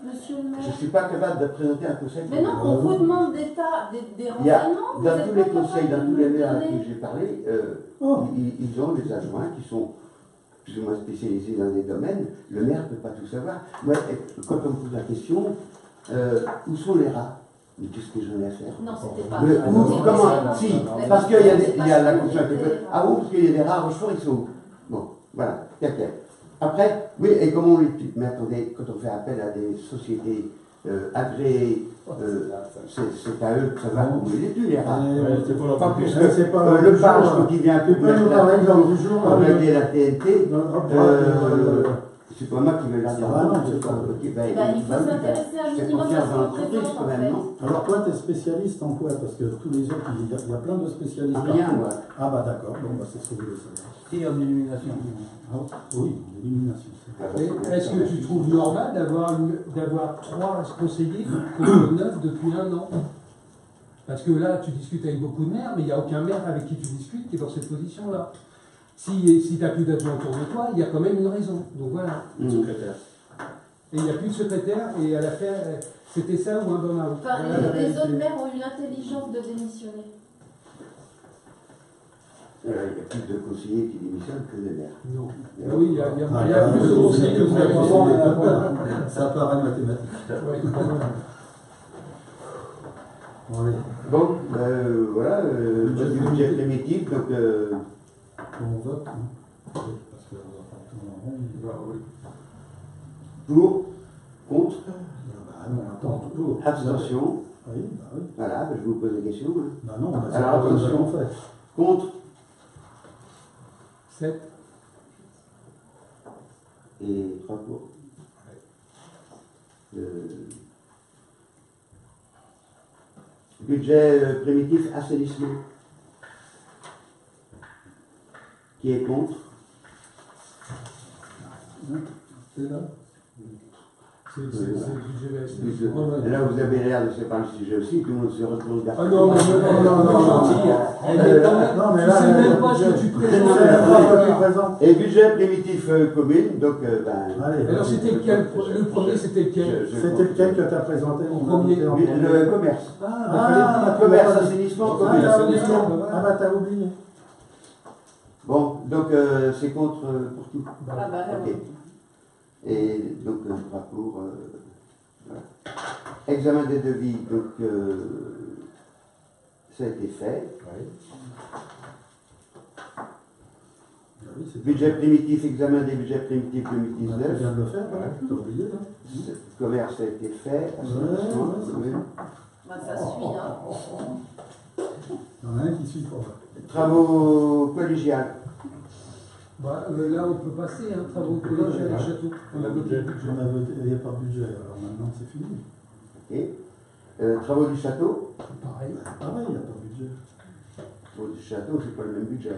monsieur le Je ne maire. suis pas capable de présenter un conseil. Mais non, on vous demande des Il y a, renseignements. vous dans êtes tous pas les capable conseils, dans de tous les nous maires à donner. qui j'ai parlé, Oh. ils ont des adjoints qui sont plus ou moins spécialisés dans des domaines. Le maire ne peut pas tout savoir. Moi, quand on me pose la question, où sont les rats? Mais qu'est-ce que j'en ai à faire? Non, c'était pas. Mais où, c'était comment? pas- Si, Mais parce qu'il y a, il y a la pas- conscience. Ah bon, parce qu'il y a des rats à Rochefort, ils sont où? Bon, voilà, quelqu'un. Après, oui, et comment on les tue? Mais attendez, quand on fait appel à des sociétés agréées, c'est à eux de savoir comment on les tue, les rats. C'est pas Pas leur plus plus. que c'est pas le le page jour, quand il vient Tu peux nous parler dans le jour pour régler la TNT, c'est pas moi qui vais leur dire. Ah non, c'est c'est pas. pas. Ok, Bah, il faut s'intéresser à je fais minimum à confiance ce dans qu'on l'entreprise présente, quand en même, fait. non? Alors toi, tu es spécialiste en quoi? Parce que tous les autres, il y a plein de spécialistes. Rien, moi. Ah bah d'accord, bon bah c'est ce que je voulais savoir. Et en illumination. Ah, oui, l'élimination. Mais est-ce que tu trouves normal d'avoir 3 conseillers contre 9 depuis 1 an? Parce que là, tu discutes avec beaucoup de maires, mais il n'y a aucun maire avec qui tu discutes qui est dans cette position-là. Si tu n'as plus d'adjoint autour de toi, il y a quand même une raison. Donc voilà. Secrétaire. Et il n'y a plus de secrétaire, et elle a fait. C'était ça ou un burn-out? Enfin, Voilà la les réalité. autres maires ont eu l'intelligence de démissionner. Il y a plus de conseillers qui démissionnent que de maires. Non. Ah oui, il y a plus de conseillers que vous avez besoin. Ça paraît mathématique. Ouais, quand même. Bon, allez, Bon, voilà, votre budget primitif, donc on vote. Hein. Parce qu'on va pas tourner en rond. Bah, oui. pour, contre, Bah non, attends, pour. abstention. Oui, bah oui. Voilà, je vous pose la question. Hein. Bah non, c'est Alors, pas comme ça attention. qu'on fait. Contre 7. et 3 pour. Budget primitif assainissement. Qui est contre? C'est là. C'est le budget VST. Là, vous avez l'air de c'est pas un sujet aussi, tout le monde se retrouve Ah non, mais non, gentil. Non, mais là, Tu sais même pas ce que tu présentes. présentes. Et budget primitif commune, donc Allez, Alors c'était lequel? Le premier c'était lequel? c'était lequel que tu as présenté En premier. Le commerce. Ah, Commerce, assainissement, Ah, commerce. bah t'as oublié. Bon, donc c'est contre pour tout. Ah bah Ok. ouais. Et donc un parcours. Voilà. Examen des devis, donc ça a été fait. Budget primitif, examen des budgets primitifs Tu 2019. viens de le faire, t'as oublié là. Commerce a été fait. Assainissement, oui. Bah, ça suit, hein. Il y en a un qui suit pas. Travaux collégiales. Bah, là on peut passer, hein, travaux collégiaux et château. On a voté le budget. Il n'y a pas de budget, alors maintenant c'est fini. Ok. Travaux du château. Pareil. Pareil, il n'y a pas de budget. Travaux du château, c'est pas le même budget.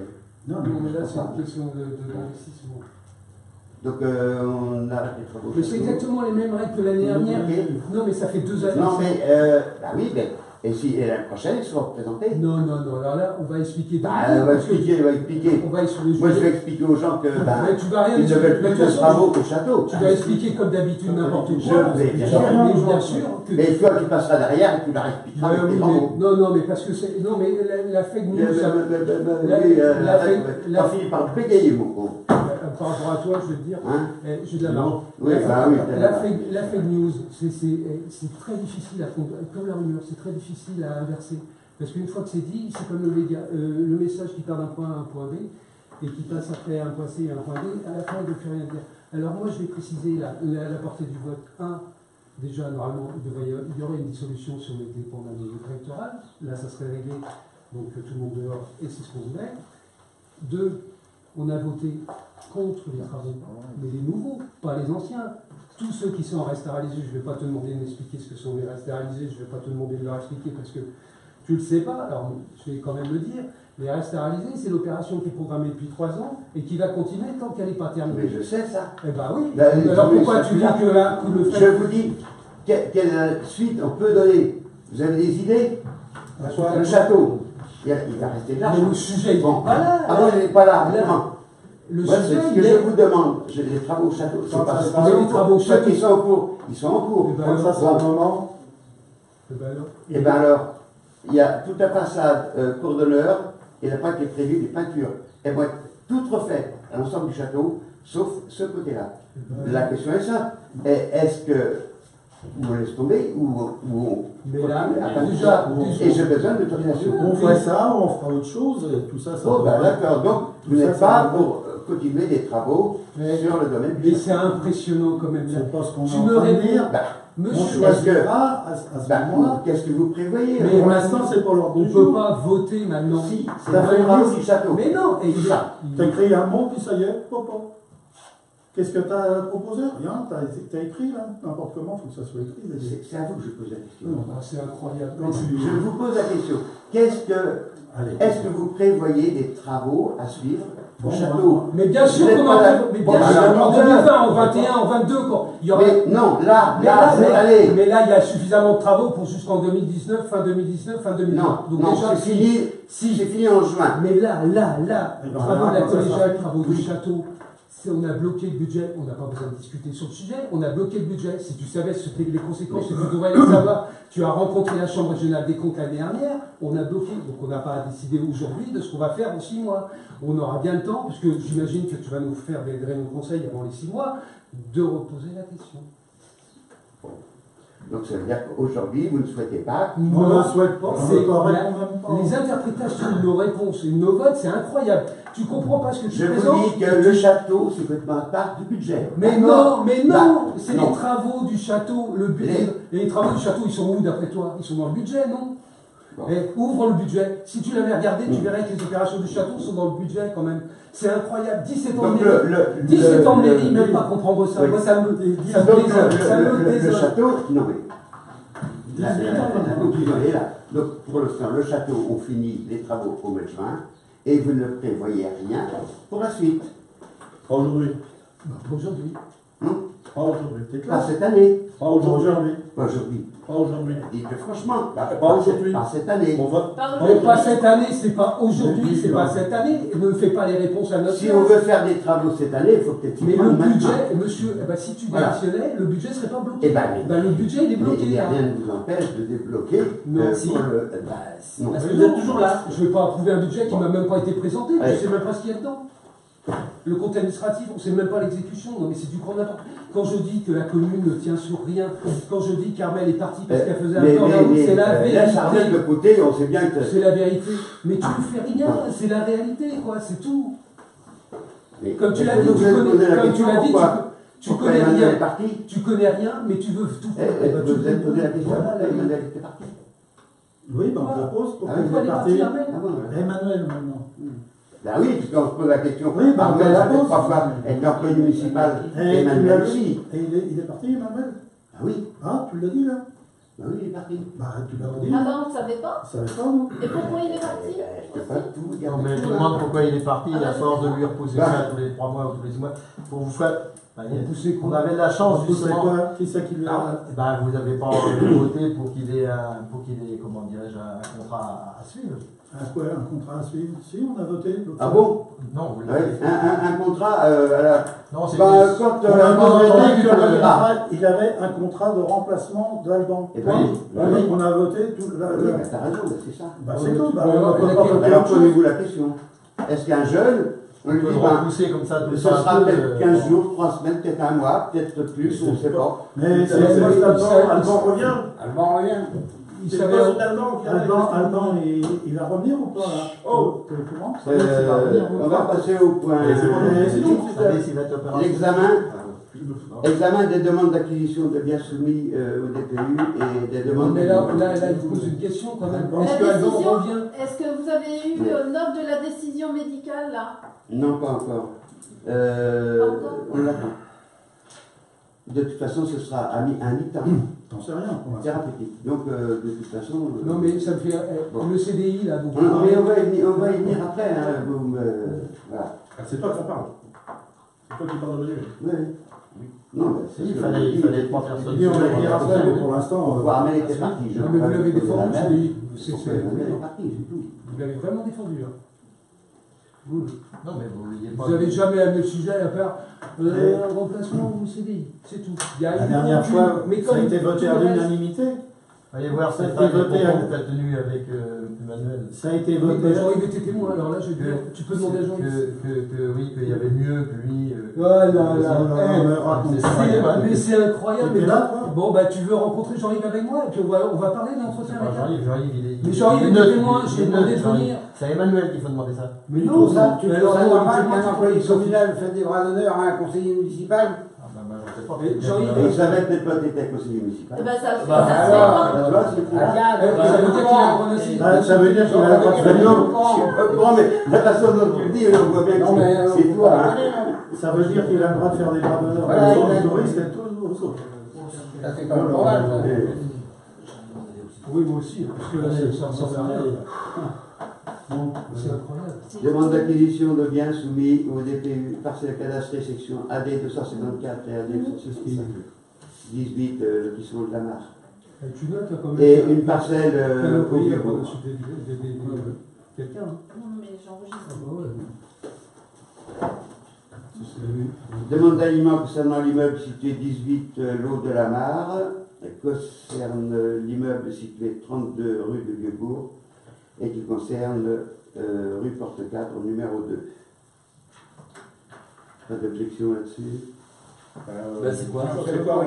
Non, Non, mais là c'est une question d'investissement. Donc on arrête les travaux. Mais c'est exactement les mêmes règles que l'année dernière. Non, mais ça fait 2 années. Non, mais bah oui, mais et l'année prochaine, ils seront représentés. Non, alors là, on va expliquer. Bah, on va expliquer. On va expliquer. Moi, je vais expliquer aux gens que Mais tu vas rien ils ne veulent mais plus de de toute façon, travaux qu'au château. Tu vas expliquer comme d'habitude n'importe Je quoi. vais, bien Mais sûr. bien sûr que. Et toi, tu passeras derrière et tu leur expliqueras Ouais, avec tes oui, travaux. non, mais parce que c'est. Non, mais la fake news, ça. T'as fini par bégayer, mon con. Par rapport à toi, je vais te dire, Hein? j'ai de la marge. Oui, bah oui, t'as la marge. La fake news, c'est très difficile à comme la rumeur, c'est très difficile à inverser. Parce qu'une fois que c'est dit, c'est comme le message qui part d'un point A à un point B et qui passe après à un point C et à un point D, à la fin il ne fait rien dire. Alors moi je vais préciser la portée du vote. 1, déjà normalement il y aurait une dissolution si on était pour l'année électorale, là ça serait réglé, donc tout le monde dehors, et c'est ce qu'on voulait. 2, on a voté contre les travaux, mais les nouveaux, pas les anciens. Tous ceux qui sont en reste à réaliser, je ne vais pas te demander de m'expliquer ce que sont les restes à réaliser, je ne vais pas te demander de leur expliquer parce que tu ne le sais pas, alors je vais quand même le dire. Les restes à réaliser, c'est l'opération qui est programmée depuis 3 ans et qui va continuer tant qu'elle n'est pas terminée. Mais je sais ça. Eh bien oui. Ben, alors pourquoi tu dis que là, le fait... Je vous dis, quelle suite on peut donner? Vous avez des idées? Le château, il va rester là. Mais le sujet, il n'est bon. pas là. Ah bon, il n'est pas là. Le ouais, sujet, ce que je vous demande, les travaux au château, c'est pas ça. Les travaux au château, ils sont en cours. Ils sont en cours. Et ben ça, c'est un moment. Et bien alors, il y a toute la façade cour d'honneur, et la part qui est prévue des peintures. Elles vont être toutes refaites à l'ensemble du château, sauf ce côté-là. La question est simple. Est-ce que vous laissez tomber ou on... Mais là, déjà, et j'ai besoin d'autorisation. On fait ça, on fera autre chose, et tout ça, ça oh, ben d'accord, donc vous n'êtes pas pour continuer des travaux sur le domaine du mais c'est impressionnant quand même. C'est pas ce qu'on tu a me envie de dire. Monsieur, on choisira à ce moment-là. Qu'est-ce que vous prévoyez? Mais pour l'instant, c'est pas l'ordre on du ne jour. peut pas voter maintenant. Si, c'est T'as fait travaux une du château. Mais non, et T'as créé un mot, puis ça y est, papa. Qu'est-ce que t'as proposé? Rien, t'as écrit là, n'importe comment, il faut que ça soit écrit. C'est à vous que je pose la question. c'est incroyable. Je vous pose la question. Est-ce que vous prévoyez des travaux à suivre au château? Mais bien sûr qu'on en prévoit. Mais bien sûr, en 2020, en 21, en 22, quand il y aura... Mais non, cette année. Mais là, il y a suffisamment de travaux pour jusqu'en 2019, fin 2019, fin 2020. Non, donc non, déjà, c'est fini. Si, c'est fini en juin. Mais là, travaux de la collégiale, travaux du Oui. château, on a bloqué le budget, on n'a pas besoin de discuter sur le sujet, on a bloqué le budget. Si tu savais les conséquences, tu devrais les savoir. Tu as rencontré la Chambre régionale des comptes l'année dernière, on a bloqué, donc on n'a pas décidé aujourd'hui de ce qu'on va faire dans 6 mois. On aura bien le temps, puisque j'imagine que tu vas nous faire des réunions de conseil avant les 6 mois, de reposer la question. Donc ça veut dire qu'aujourd'hui, vous ne souhaitez pas. On ne souhaite pas, C'est les les interprétations de nos réponses et de nos votes, c'est incroyable. Tu comprends pas ce que tu Je présentes. vous dis que le château, c'est complètement à part du budget. Mais D'accord. non, c'est non. les travaux du château. Les travaux du château, ils sont où d'après toi? Ils sont dans le budget, non? Bon. Ouvre le budget. Si tu l'avais regardé, tu verrais que les opérations du château sont dans le budget quand même. C'est incroyable. 17 ans Donc de mairie. 17 ans de mairie, même pas comprendre ça. Oui. Moi, ça me Donc, désole. le château, non mais. La conclusion est là. Donc pour l'instant, le château, on finit les travaux au mois de juin et vous ne prévoyez rien pour la suite. Aujourd'hui. Aujourd'hui. Pas aujourd'hui. C'est Pas clair. cette année. Pas aujourd'hui. Pas aujourd'hui. Pas aujourd'hui. Dites-le franchement. Pas aujourd'hui. Pas cette année. On va. Mais pas cette année, c'est pas aujourd'hui, c'est pas cette année. Ne fais pas les réponses à notre Si place. on veut faire des travaux cette année, il faut peut-être Mais s'y le prendre maintenant. budget, monsieur, si tu Voilà. démissionnais, le budget ne serait pas bloqué. Eh ben, Le budget, il est Mais bloqué. il n'y a là. rien ne vous empêche de débloquer Non, si. pour le. Non. Parce que vous êtes toujours là. Je ne vais pas approuver un budget qui ne m'a même pas été présenté, je Ouais. ne sais même pas ce qu'il y a dedans. Le compte administratif, on ne sait même pas l'exécution, non mais c'est du grand n'importe. Quand je dis que la commune ne tient sur rien, quand je dis qu'Armel est partie parce qu'elle faisait un plan d'août, c'est la Laisse Armel de vérité. côté, on sait bien que. C'est la vérité. Mais tu ne fais rien, c'est la réalité, quoi, c'est tout. Mais- Comme tu mais l'as dit, vous tu avez connais, posé la comme tu question, l'as dit, pourquoi tu Pourquoi connais Emmanuel est rien. parti Tu connais rien, mais tu veux tout faire. Eh ben, Vous tu avez peux- posé la question Voilà, pourquoi la- Emmanuel était parti. Oui, ben on la pose. Pourquoi Ah oui, il Pourquoi est elle est parti partie, Armel Ah bon, Emmanuel maintenant. Ben oui, parce qu'on se pose la question. Oui, ben, Armel, on la ça fait pose. 3 fois être employé municipal. Et tu Emmanuel l'as aussi. dit. Et il est parti, Emmanuel? Ah oui, Ah, tu l'as dit là? ben oui, il est parti. Bah, tu l'as dit. Ah ben, on ne savait pas. Ça savait pas, non? Et pourquoi il est parti Je peux pas tout Non, regarder. mais je me demande pourquoi il est parti, Ah, à force de lui reposer ça tous les 3 mois ou tous les 6 mois. Pour vous faire. On avait de la chance, Tu sais justement. quoi? Qui c'est qui lui a. Ben, vous n'avez pas voté pour qu'il ait, comment dirais-je, un contrat à suivre. Un contrat à suivre? Si, on a voté. Ah bon? Non, vous Ouais, l'avez. un contrat à la. Non, c'est Ben, plus. quand On a voté voté que le contrat. qu'il avait un contrat de remplacement d'Alban. Eh ben, Oui, on a voté tout. Oui, ben, t'as raison, ben, c'est ça. Bah, c'est tout. Bah, Ouais, on ouais, peut pas voter Alors autre chose. posez-vous la question. Est-ce qu'un jeune, on On lui peut dit, le ben, repousser comme ça, tout ce ça. sera peut-être 15 jours, 3 semaines, peut-être un mois, peut-être plus, on ne sait pas. Mais C'est Alban ça. revient. Alban revient. il C'est savait. le poste d'Alban qui a Alban, il va revenir ou pas là? Oh. T'es au courant? On va passer au point. Examen des demandes d'acquisition de biens soumis au DPU et des Non, demandes. mais là, il pose une question quand même. La Est-ce que Alban revient? Est-ce que vous avez eu note de la décision médicale là? Non, pas encore. On l'attend. De toute façon, ce sera à mi-temps. T'en sais rien pour l'instant. Thérapeutique. Donc, de toute façon. Non, mais ça me fait. Bon. Le CDI là, donc. Mais on va y venir après. Hein, voilà. Ah, c'est toi qu'on parle. C'est toi qui parles de Manuel. Oui. Non, mais Si, il fallait trois personnes. Et on va dire après, mais pour l'instant. Armel était parti. Non, mais vous l'avez défendu, le CDI. Armel est parti, c'est tout. Vous l'avez vraiment défendu. Hein. Non, mais vous n'oubliez pas. Vous n'avez jamais amené le sujet à part remplacement ou CDI, c'est tout. La dernière fois, ça a été voté à l'unanimité. Allez voir Ça a Stéphane, été voté le à- propos que tu as tenu avec Emmanuel. Ça a été Oui, voté. Jean-Yves était témoin, alors là, tu peux demander à Jean-Yves. Oui, qu'il y avait mieux que lui. Ah là là, mais c'est incroyable. T'étais là, toi? Bon, bah tu veux rencontrer Jean-Yves avec moi et puis on va parler d'entretien avec elle. Jean-Yves, il est. Mais Jean-Yves était témoin, j'ai demandé de venir. C'est à Emmanuel qu'il faut demander ça. Mais Tu non, trouves ça, tu mais trouves alors, ça non, normal témoin, qu'un employé sauf- communal fait des bras d'honneur à un conseiller municipal? Ah bah, je sais pas. Mais Jean-Yves, Et ça va peut-être pas été conseiller municipal. Eh ben, ça se alors, fait pas. ça veut dire qu'il a renoncé. Ça veut dire qu'il a pas de Bon, mais la façon dont tu le dis, on voit bien que c'est toi. Hein. Ça veut dire qu'il a le droit de faire des bras d'honneur Voilà, il a- aux touristes et tous aux autres. Ça, c'est quand même pas mal. ça. Oui, moi aussi, parce que là, ça ressemble à rien. C'est incroyable. Demande d'acquisition de biens soumis au DPU, parcelle cadastrée, section AD 254 et AD 265. 18, lotissement de la Mare. Et tu notes là, quand même. Et une parcelle Quel au employé a pas bureau. reçu quelqu'un, hein. Non, mais j'enregistre. Ah bah ouais. Demande d'aliment concernant l'immeuble situé 18 Lot de la Mare, concerne l'immeuble situé 32 rue de Vieux-Bourg et qui concerne rue Porte-4, numéro 2. Pas d'objection là-dessus. Bah, c'est quoi? C'est quoi,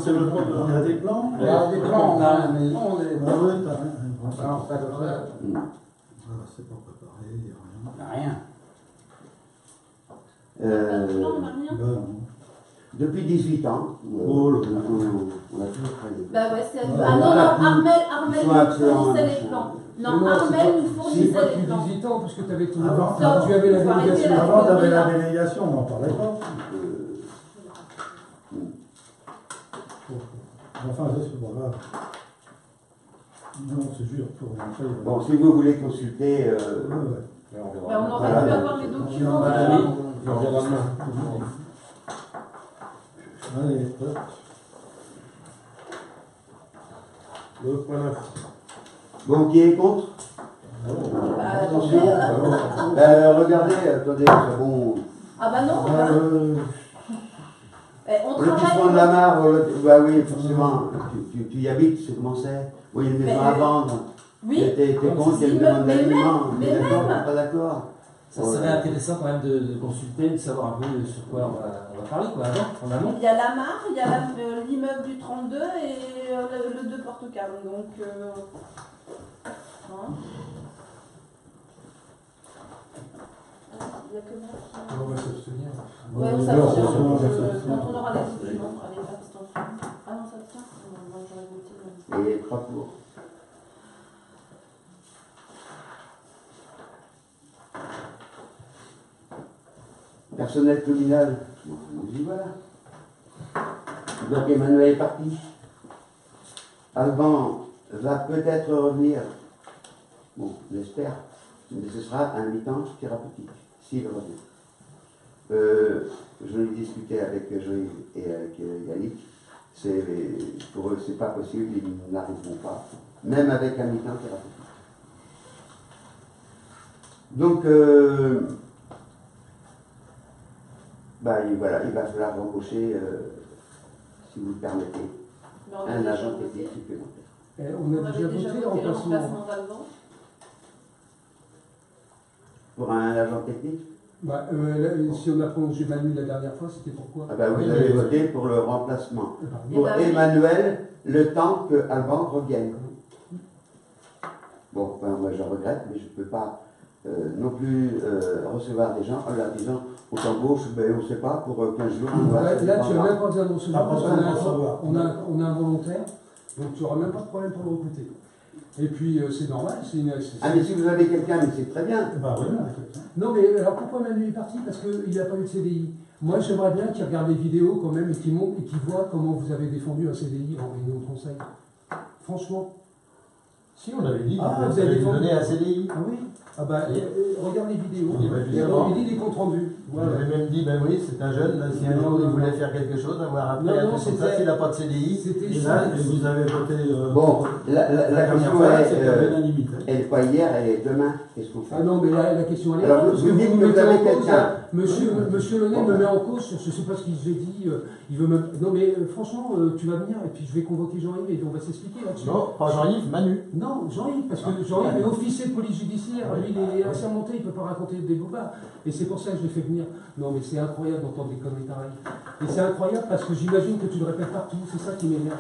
c'est le droit On a des plans? Il y a des plans, on a la maison, on a des Ah plans. ouais, t'as rien. Alors, ça comme ça, Ah, c'est pas préparé, il n'y a rien. on n'a rien. On n'a rien. Bah, non. Depuis 18 ans, Oh là là. on a toujours travaillé. Bah ouais, c'est. Ouais, Ah non, Armel Ils sont nous absents, fournissait machin. les plans. Mais Non, c'est Armel pas- nous C'est fournissait pas les depuis plans. 18 ans, puisque tu avais ton. Avant, tu avais la faut arrêter délégation. la- Avant, t'avais la délégation, on n'en parlait pas. Enfin, ça, c'est pas grave. Non, c'est sûr, pour rentrer. Bon, si vous voulez consulter, Ouais, ouais. Bah, on aurait pu avoir les documents. Ah, déjà. Je reviendrai demain. Allez, hop. Le point 9. bon, qui est contre? Bah, Attention. Regardez, attendez, c'est bon. Ah bah non, Ah, on Lotissement travaille. de la Mare, bah oui, forcément, tu y habites, c'est comment c'est? Oui, il y a une maison Mais, à vendre. Oui, T'es contre, il y a une Mais demande même, d'aliment. mais T'es d'accord, même. t'es pas d'accord? Ça serait intéressant quand même de consulter, de savoir un peu sur quoi on va parler, quoi, en amont. il y a la mare, il y a l'immeuble du 32 et le 2 Porte-Calme. Donc, hein. Il y a que moi qui. On va s'abstenir. Ouais, on Ouais, s'abstient. on s'abstient. Quand on aura les documents, on fera les abstentions. Ah non, ça s'abstient. Moi, j'aurais voté. Et 3 pour. Personnel communal, bon, on dit voilà. Donc Emmanuel est parti. Alban va peut-être revenir. Bon, on espère. Mais ce sera un mi-temps thérapeutique, s'il revient. J'en ai discuté avec Joël et avec Yannick. Pour eux, c'est pas possible, ils n'arriveront pas. Même avec un mi-temps thérapeutique. Donc, voilà, il va falloir embaucher, si vous le permettez, Mais on a un déjà agent voté. technique supplémentaire. On a déjà voté le le remplacement. remplacement d'Alban. Pour un agent technique, Bah, si on a prolongé Manu la dernière fois, c'était pourquoi? ah ben, vous Oui, avez mais- voté pour le remplacement. Pardon. Pour Eh ben oui. Emmanuel, le temps que Alban revienne. Bon, ben, moi je regrette, mais je ne peux pas non plus recevoir des gens en leur disant on t'embauche, ben, on ne sait pas, pour 15 jours. Là, tu n'as même pas besoin de recevoir, Pas parce besoin de qu'on recevoir. a un volontaire, donc tu n'auras même pas de problème pour le recruter. Et puis c'est normal, Ah, mais si vous avez quelqu'un, mais c'est très bien. Bah oui, on a quelqu'un. Non, mais alors pourquoi même lui est parti? Parce qu'il n'a pas eu de CDI. Moi, j'aimerais bien qu'il regarde les vidéos quand même et qu'il monte et qu'il voit comment vous avez défendu un CDI en réunion de conseil. Franchement. Si, on avait dit Ah, que vous vous avez allez défendu. donner un CDI. Ah oui. Ah bah, regarde les vidéos. Oui, bah, Et justement. alors, il dit les comptes rendus. Voilà. J'avais même dit, ben oui, c'est un jeune, là, si un Non, jour il non, voulait non. faire quelque chose, avoir appris Non, à non, tout ça, c'était- s'il n'a pas de CDI. C'était Et ça. là, et vous avez voté. Bon, la dernière question fois, est, c'était à l'unanimité. elle n'est pas hier, elle est demain. Qu'est-ce qu'on fait? Ah non, mais la question elle est Alors, là, parce vous que dites vous que me vous mettez avez en cause, quelqu'un. là. Monsieur Launay me met en cause sur, je sais pas ce qu'il j'ai dit, il veut me... Non mais franchement, tu vas venir et puis je vais convoquer Jean-Yves et puis on va s'expliquer là-dessus. Non, pas Jean-Yves, Manu. Non, Jean-Yves, parce que Jean-Yves est officier de police judiciaire, lui il est assermenté, il ne peut pas raconter des boulevards. Et c'est pour ça que je l'ai fait venir. Non mais c'est incroyable d'entendre des conneries pareilles. Et c'est incroyable parce que j'imagine que tu le répètes partout, c'est ça qui m'énerve.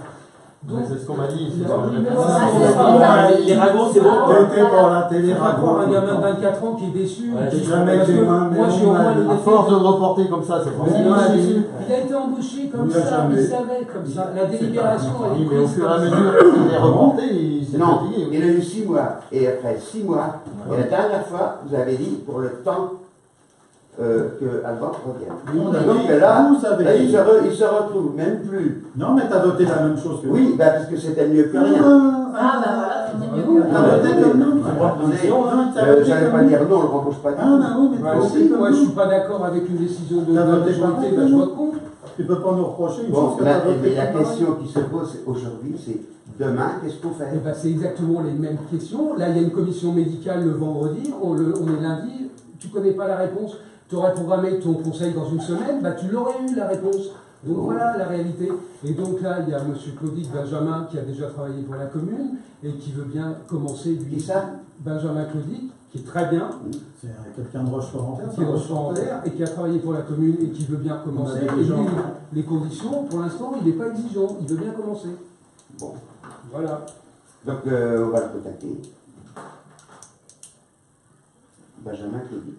Mais c'est ce qu'on m'a dit. c'est Non, ce que mais j'ai non, fait. Les ragots, c'est bon. T'étais pour la télé, C'est pas raconte, croire un gamin de tout le temps. 24 ans qui est déçu. Ouais, qui- c'est jamais parce que des mains, moi mais j'ai au moins le À défi. force de le reporter comme ça, c'est Mais forcément non, un mais défi. il a été embauché comme Vous l'avez ça, jamais. il savait comme ça. La délibération, elle Oui, est mais au prise fur et à comme ça. mesure qu'il est remonté, il s'est Non, fatigué. il a eu 6 mois. Et après 6 mois, et la dernière fois, vous avez dit pour le temps que Alban revienne. Oui, on a Donc dit, là, vous avez là, dit. il se retrouve même plus. Non, mais t'as voté la même chose que nous. Oui, bah, parce que c'était mieux que rien. Ah bah voilà, c'était mieux que T'as voté comme nous. J'allais pas dire non, on ne rembourse pas. Ah, bah oui, mais Ouais, toi si, aussi, moi comme je nous. suis pas d'accord avec une décision de T'as la voté majorité, pareil, bah, je non vote contre. Tu peux pas nous reprocher une Bon, chose que t'as là, voté mais la comme question qui se pose aujourd'hui, c'est demain, qu'est-ce qu'on Eh fait? ben, c'est exactement les mêmes questions. Là, il y a une commission médicale le vendredi, on est lundi, tu connais pas la réponse, tu aurais programmé ton conseil dans une semaine, bah, tu l'aurais eu la réponse. Donc voilà la réalité. Et donc là, il y a M. Claudic Benjamin qui a déjà travaillé pour la commune et qui veut bien commencer, lui, Qui ça? Benjamin Claudic, qui est très bien, C'est quelqu'un de Rochefort-en-Terre. qui est Rochefort-en-Terre et qui a travaillé pour la commune et qui veut bien commencer. On a des Et gens. lui, les conditions, pour l'instant, il n'est pas exigeant, il veut bien commencer. Bon, Voilà. donc on va le contacter. Benjamin Claudic.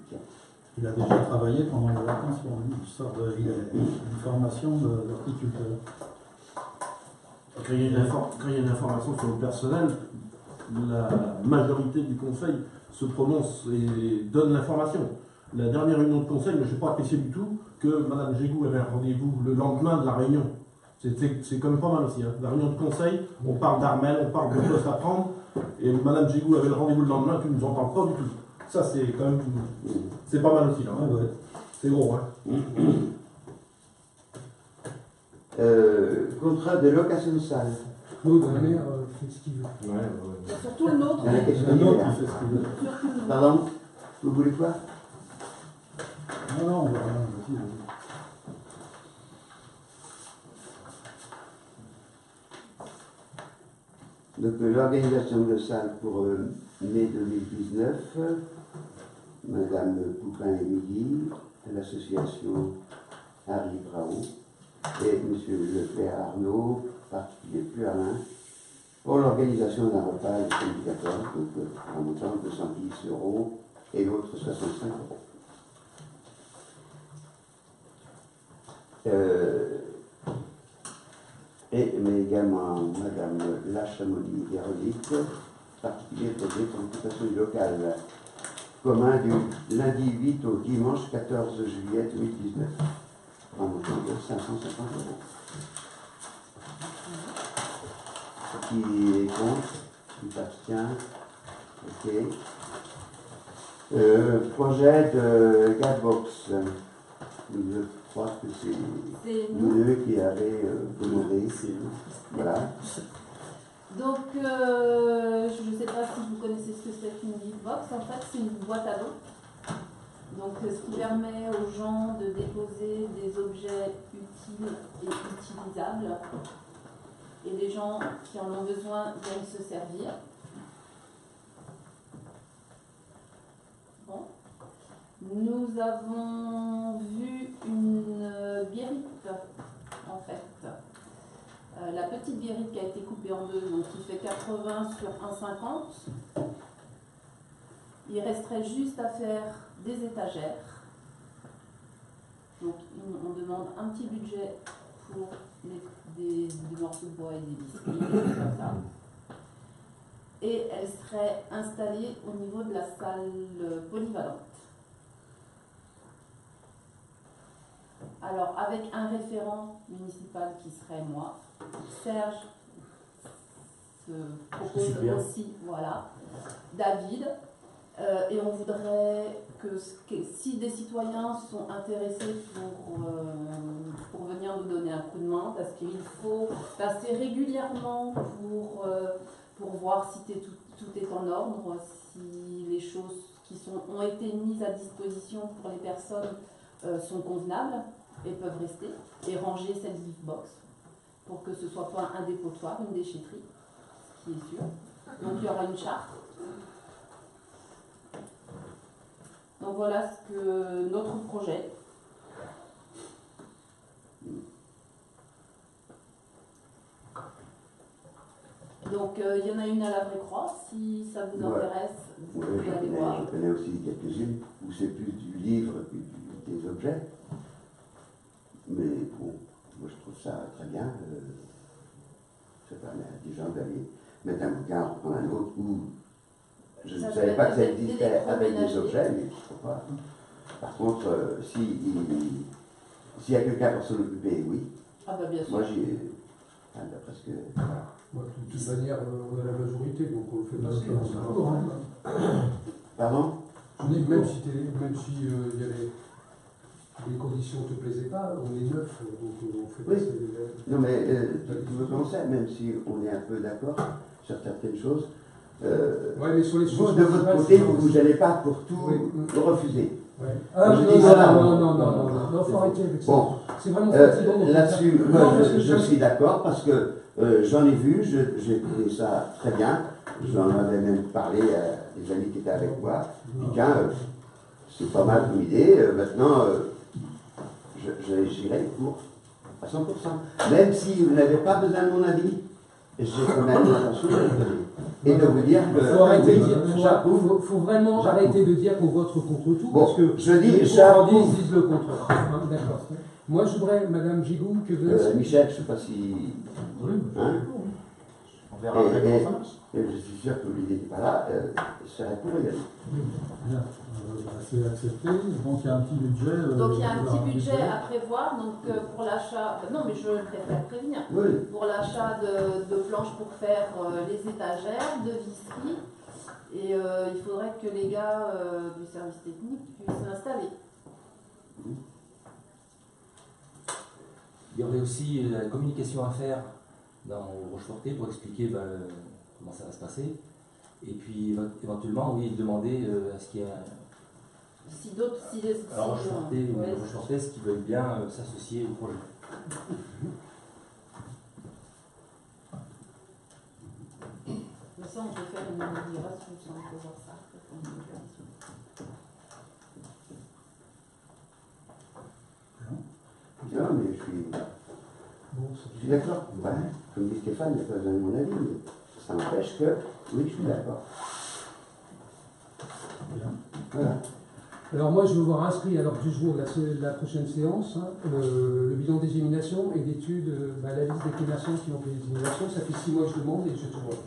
Il a déjà travaillé pendant les vacances pour il a une formation d'horticulteur. Quand il y a une information sur le personnel, la majorité du conseil se prononce et donne l'information. La dernière réunion de conseil, je n'ai pas apprécié du tout que Mme Gégou avait un rendez-vous le lendemain de la réunion. C'est quand même pas mal aussi. Hein. La réunion de conseil, on parle d'Armel, on parle de postes à prendre, et Mme Gégou avait le rendez-vous le lendemain, tu ne nous en parles pas du tout. Ça, c'est quand même. C'est pas mal aussi. Là, hein. Ouais. C'est gros. Hein. Contrat de location de salle. Claude, la mère, fait ce qu'il veut. surtout le nôtre. Dans la question Un autre, d'hiver. il fait ce qu'il veut. Surtout le nôtre. Pardon? Vous voulez quoi? Non, non, on va rien. Vas-y, vas-y. Donc l'organisation de salle pour mai 2019, Madame Poupin-Émilie, l'association Harry Bravo et Monsieur Leclerc Arnaud, particulier Puarin, pour l'organisation d'un repas le samedi 14, donc en montant 210 € et l'autre 65 €. Mais également Madame Lachamoli Véronique, particulier projet de consultation du local commun du lundi 8 au dimanche 14 juillet 2019, en montant de 550 €. Qui est contre? Qui s'abstient? Ok. Projet de Gadbox. Je crois que c'est C'est nous nous. deux qui avez demandé. Voilà. Donc, je ne sais pas si vous connaissez ce que c'est qu'une Gitbox. En fait, c'est une boîte à dos. Donc, ce qui permet aux gens de déposer des objets utiles et utilisables. Et les gens qui en ont besoin viennent se servir. Bon. Nous avons vu une biérite, en fait. La petite biérite qui a été coupée en deux, donc qui fait 80 sur 1,50. Il resterait juste à faire des étagères. Donc on demande un petit budget pour des morceaux de bois et des biscuits, des choses comme ça. Et elle serait installée au niveau de la salle polyvalente. Alors avec un référent municipal qui serait moi, Serge se propose aussi, voilà, David, et on voudrait que si des citoyens sont intéressés pour venir nous donner un coup de main, parce qu'il faut passer régulièrement pour voir si tout est en ordre, si les choses qui ont été mises à disposition pour les personnes sont convenables et peuvent rester, et ranger cette giftbox pour que ce ne soit pas un dépotoir, une déchetterie, ce qui est sûr. Donc il y aura une charte. Donc voilà ce que notre projet. Donc il y en a une à la Vraie Croix, si ça vous intéresse, vous pouvez aller voir. Je connais aussi quelques-unes où c'est plus du livre que des objets. Mais bon, moi je trouve ça très bien. Ça permet à des gens d'aller mettre un bouquin, reprendre un autre, ou je ne savais pas que ça existait avec des objets, mais je ne sais pas. Par contre, s'il y a quelqu'un pour s'en occuper, oui. Ah bah bien sûr. Moi j'ai presque. Voilà. Moi, de toute manière, on a la majorité, donc on le fait passer. Pardon? Je dis, même si y a les conditions ne te plaisaient pas, on est neuf, donc on fait passer. Non mais tu veux commencer, même si on est un peu d'accord sur certaines choses. Ouais, mais sur les choses de votre côté, vous n'allez pas pour tout refuser. Ouais. Ah, non, faut arrêter avec ça. Bon, c'est vraiment fatigant. là-dessus, je suis d'accord parce que j'en ai vu, j'ai trouvé ça très bien. J'en avais même parlé à des amis qui étaient avec moi. C'est pas mal comme idée. Maintenant, j'irai pour à 100%. Même si vous n'avez pas besoin de mon avis, j'ai quand même l'intention de vous donner. Et de vous dire que. Faut vraiment arrêter de dire qu'on vote contre tout, bon, parce que je dis, les gens disent le contraire. Hein, d'accord. Moi, je voudrais, Madame Gigou, que vous. Michel, je ne sais pas si. Hein, on verra après comment ça marche. Et je suis sûr que l'idée n'est pas là, je serais pour y aller. Bien. C'est accepté. Donc il y a un petit budget. Donc il y a un petit budget à prévoir pour l'achat. Non, mais je préfère prévenir. Oui. Pour l'achat de planches pour faire les étagères, de visseries. Et il faudrait que les gars du service technique puissent s'installer. Il y aurait aussi la communication à faire dans Rocheforté pour expliquer comment ça va se passer. Et puis éventuellement, oui, demander à ce qu'il y ait alors Rocheforté, ce qui veulent bien s'associer au projet. Mais ça, on peut faire une délibération si on peut voir ça. Non, mais je suis d'accord. Ouais. Comme dit Stéphane, il n'y a pas besoin de mon avis, mais ça n'empêche que, oui, je suis d'accord. Voilà. Alors moi, je veux voir inscrit à l'ordre du jour de la prochaine séance le bilan des éliminations et d'études, la liste des commerçants qui ont fait les éliminations. Ça fait 6 mois que je demande et je te vois.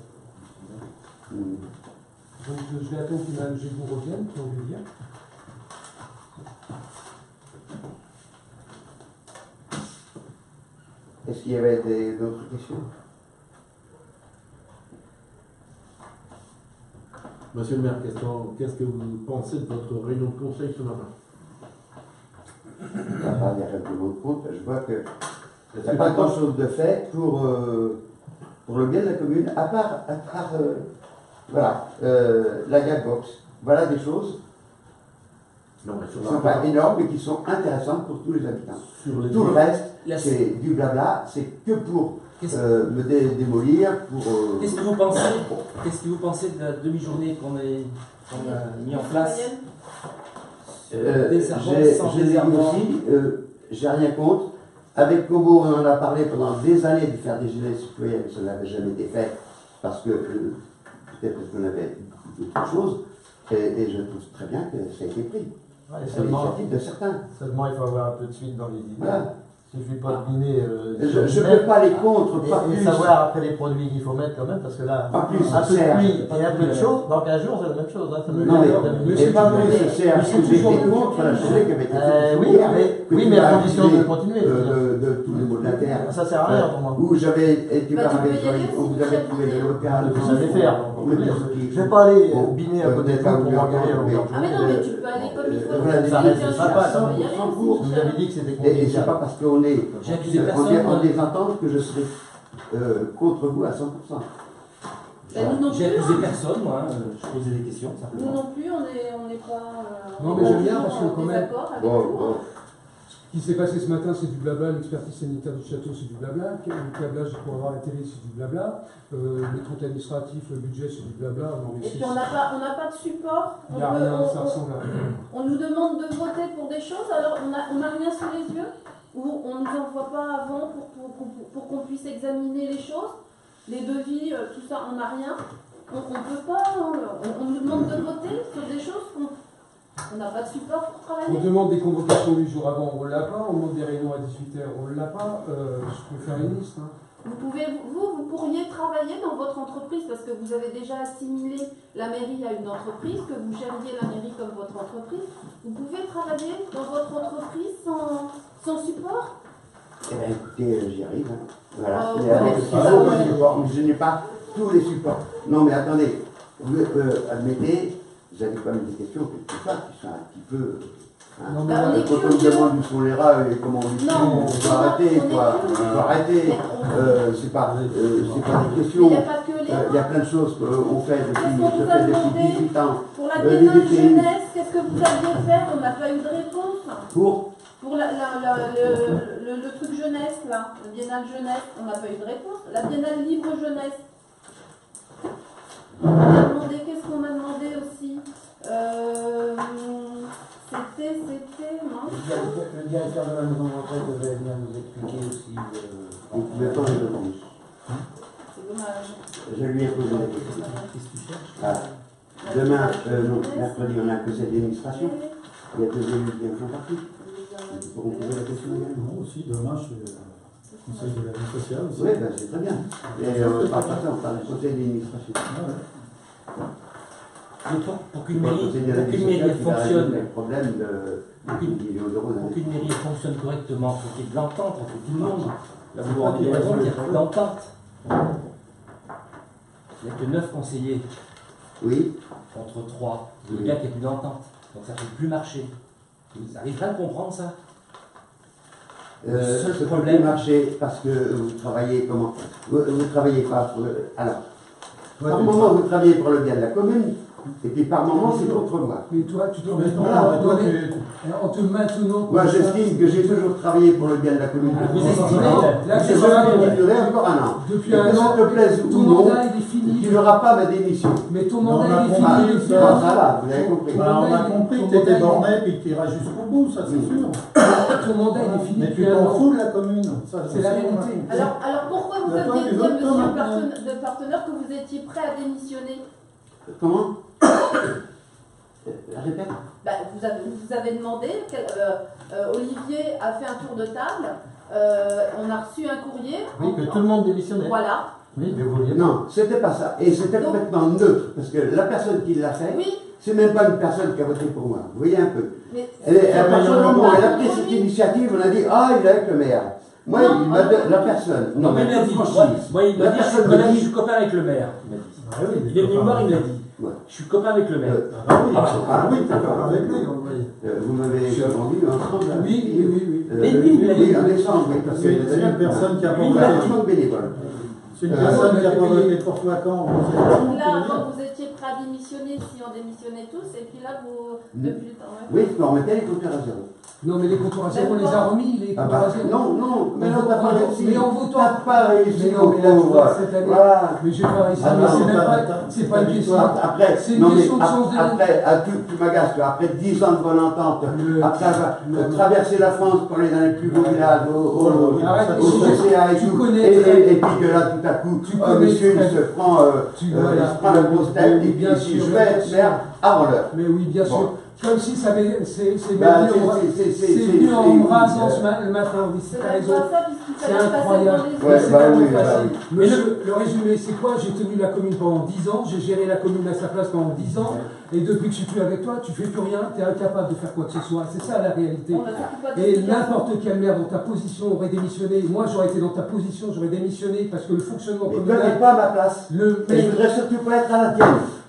Donc je vais attendre que Mme Gégou revienne, pour lui dire. Est-ce qu'il y avait d'autres questions? Monsieur le maire, qu'est-ce que vous pensez de votre réunion de conseil ce matin? À part les règlements de compte, je vois que il n'y a pas grand-chose de fait pour le bien de la commune, à part voilà, la gagbox. Voilà des choses qui ne sont pas énormes, mais qui sont intéressantes pour tous les habitants. Tout le reste, c'est du blabla, c'est que pour me démolir, pour... Qu'est-ce que vous pensez de la demi-journée qu'on a mis en place j'ai rien contre. Avec Kobo, on en a parlé pendant des années de faire des gilets citoyens, mais ça n'avait jamais été fait, parce que peut-être parce qu'on avait d'autres choses. Et je trouve très bien que ça a été pris. Ouais, C'est l'initiative de certains. Seulement, il faut avoir un peu de suite dans les idées. Voilà. Il ne suffit pas de dîner. Je ne peux pas aller contre, pas et plus. savoir après les produits qu'il faut mettre quand même, parce que là, Pas plus, un peu de Serge. pluie et un peu de chaud, dans 15 jours, c'est la même chose. Hein, ça me Non, met mais pas plus, Serge, parce que j'étais contre la journée qui avait été oui, mais à condition de continuer. De tous les mots de la terre. Ça sert à rien pour moi. Où j'avais été Bah, par tu peux y avec aller où vous aussi, avez Michel. trouvé le local. Vous savez faire. Je vais pas aller biner à côté de vous pour m'engueuler à longueur de Ah mais non, mais tu peux aller comme il faut. Voilà, ça reste sympa, tu ça. peux y aller aussi, Vous m'avez dit que c'était Et compliqué. c'est pas parce qu'on est J'ai accusé personne. en désentente que je serai contre vous à 100%. Ben, nous non J'ai plus, accusé hein. personne, moi, je posais des questions Nous simplement. non plus, on n'est pas. Non, mais j'aime bien parce que en quand même- désaccord avec Bon, vous, hein. Ce qui s'est passé ce matin, c'est du blabla. L'expertise sanitaire du château, c'est du blabla. Le câblage pour avoir la télé, c'est du blabla. Les comptes administratifs, le budget, c'est du blabla. Non, mais Et c'est- puis on n'a pas de support. il n'y a rien, ça ressemble à rien. On nous demande de voter pour des choses, alors on n'a rien sous les yeux, ou on ne nous envoie pas avant pour qu'on puisse examiner les choses, les devis, tout ça, on n'a rien. On ne peut pas, on nous demande de voter sur des choses on n'a pas de support pour On travailler. demande des convocations 8 jours avant, on ne l'a pas. On demande des réunions à 18h, on ne l'a pas. Je peux faire une liste. Hein. Vous pourriez travailler dans votre entreprise parce que vous avez déjà assimilé la mairie à une entreprise, que vous gériez la mairie comme votre entreprise. Vous pouvez travailler dans votre entreprise sans support. Eh bien, écoutez, j'y arrive. Hein. Voilà. Oh, Mais avec ouais, le support, je n'ai pas tous les supports. Non, mais attendez, vous admettez, vous avez quand même des questions quelquefois qui sont un petit peu. Hein. Non, Bah, on est Quand on me curieux. demande où sont les rats et comment on dit, Non, il faut arrêter, on est quoi. curieux. Il faut arrêter. C'est pas des questions. Il n'y a pas que les Il y a plein de choses qu'on fait Qu'est-ce qu'on vous a depuis demandé 18 ans. Pour la les biennale DPI. jeunesse, qu'est-ce que vous aviez fait? On n'a pas eu de réponse. Pour le truc jeunesse, là, le biennale jeunesse, on n'a pas eu de réponse. La biennale libre jeunesse. On a demandé, qu'est-ce qu'on a demandé aussi? C'était, non? Le directeur de la maison de retraite devait venir nous expliquer aussi. Vous ne pouvez pas les répondre. C'est dommage. Je lui ai posé la question. Ah. Demain, non, mercredi, on a un conseil d'administration. Il y a deux élus qui en font partie. Ils pourront poser la question également. Moi aussi, demain, je suis au conseil de la vie sociale aussi. Oui, ben, c'est très bien. Et on parle pas de ça, on parle du conseil d'administration. Ah ouais. Mais pour qu'une Le mairie, conseil de la pour vie qu'une mairie sociale, il va fonctionne, résoudre le problème de millions d'euros. pour qu'une mairie fonctionne correctement, il faut qu'il y ait de l'entente entre tout le monde. Là, vous vous rendez raison, il n'y a pas d'entente. Il n'y a que 9 conseillers Oui. contre 3. Vous voyez bien qu'il n'y a plus d'entente. Donc ça ne peut plus marcher. Vous arrivez pas à comprendre ça? Le seul Ça peut problème- plus marcher parce que vous travaillez comment? Vous travaillez pas pour alors, par moment vous travaillez pour le bien de la commune, et puis par moment c'est contre moi. Mais toi, tu dois Mais maintenant voilà, toi, en te maintenant. Moi j'estime que j'ai toujours travaillé pour le bien de la commune. Vous Je estimez Là, vais c'est ça. durer encore un an. Depuis Et un que ça an, te plaise ou ton non, mandat il est fini. tu n'auras pas ma démission. Mais ton Non, on mandat a il est compris. fini. Bon, ça va, vous avez compris. Bah, on a compris que tu étais borné et que tu iras jusqu'au bout, ça c'est sûr. Ton mandat il est fini Mais depuis tu un t'en an. fous de la commune. Ça, C'est la ça, on a réalité. compris. Alors pourquoi vous Bah, toi, aviez tu dit veux à que monsieur toi, le maintenant. partenaire que vous étiez prêt à démissionner? Comment? Répète. Bah, vous avez demandé, Olivier a fait un tour de table, on a reçu un courrier. Oui, que tout le monde démissionnait. Voilà. Oui, mais vous vouliez. Non, c'était pas ça. Et c'était Donc- complètement neutre, parce que la personne qui l'a fait, Oui, c'est même pas une personne qui a voté pour moi. Vous voyez un peu. mais À partir du moment où elle a pris compromis. cette initiative, on a dit ah, il est avec le maire. Moi, Non, il m'a la personne. Non, mais il mais m'a dit, franchise. moi, il m'a La dit, je personne suis me dit- je suis copain avec le maire. Il m'a dit. Ah oui, Il est venu me voir, il me l'a dit. Ouais. Je suis copain avec le maire. Ah oui, Ah, oui, d'accord avec lui, on le voyait. Vous m'avez entendu ensemble. Hein. Oui. Mais lui, il l'a oui, dit. en décembre, oui, parce que C'est une personne qui a pas Lui, il il l'a a voté. dit. de bénévoles. C'est une personne qui a pas voté pour toi quand Donc là, avant, vous étiez prêt à démissionner si on démissionnait tous, et puis là, vous, depuis le temps. Oui, on remettait les compteurs à zéro. Non, mais les comptoirs à zéro, on les a remis, les Ah comptoirs bah, à zéro. non, mais non, t'as pas réussi. Mais en votant. T'as pas réussi, Mais non, mais là, tu pauvre. vois, cette année. Voilà. Mais j'ai pas réussi, Ah, mais non, c'est même t'as- pas, t'as- c'est pas une question. Après, C'est une non, mais question de sens de après, tu m'agaces, toi. Après 10 ans de bonne entente, après avoir traversé la France pour aller dans les plus beaux villages, Arrête, au CCA et tu tout, connais et très- puis que là, tout à coup, Tu connais monsieur, il très- se prend, Tu il vois, se prend la grosse tête, et puis bien si sûr, je vais être maire, avant-l'heure. Mais oui, bien Bon. sûr. Comme si ça avait. C'est Bah, venu en me rasant le matin. Oui, C'est t'as même raison. pas ça, puisqu'il C'est fallait passer incroyable. devant les Ouais, C'est bah tellement oui, bah facile. oui. Monsieur, le résumé, c'est quoi? J'ai tenu la commune pendant 10 ans, j'ai géré la commune à sa place pendant 10 ans, et depuis que je suis plus avec toi, tu fais plus rien, tu es incapable de faire quoi que ce soit. C'est ça la réalité. On ne s'occupe pas de Et l'explication. n'importe quelle maire dans ta position aurait démissionné. Moi, j'aurais été dans ta position, j'aurais démissionné parce que le fonctionnement Mais toi, t'es communal. pas à ma place. Et je voudrais surtout pas être à la tienne.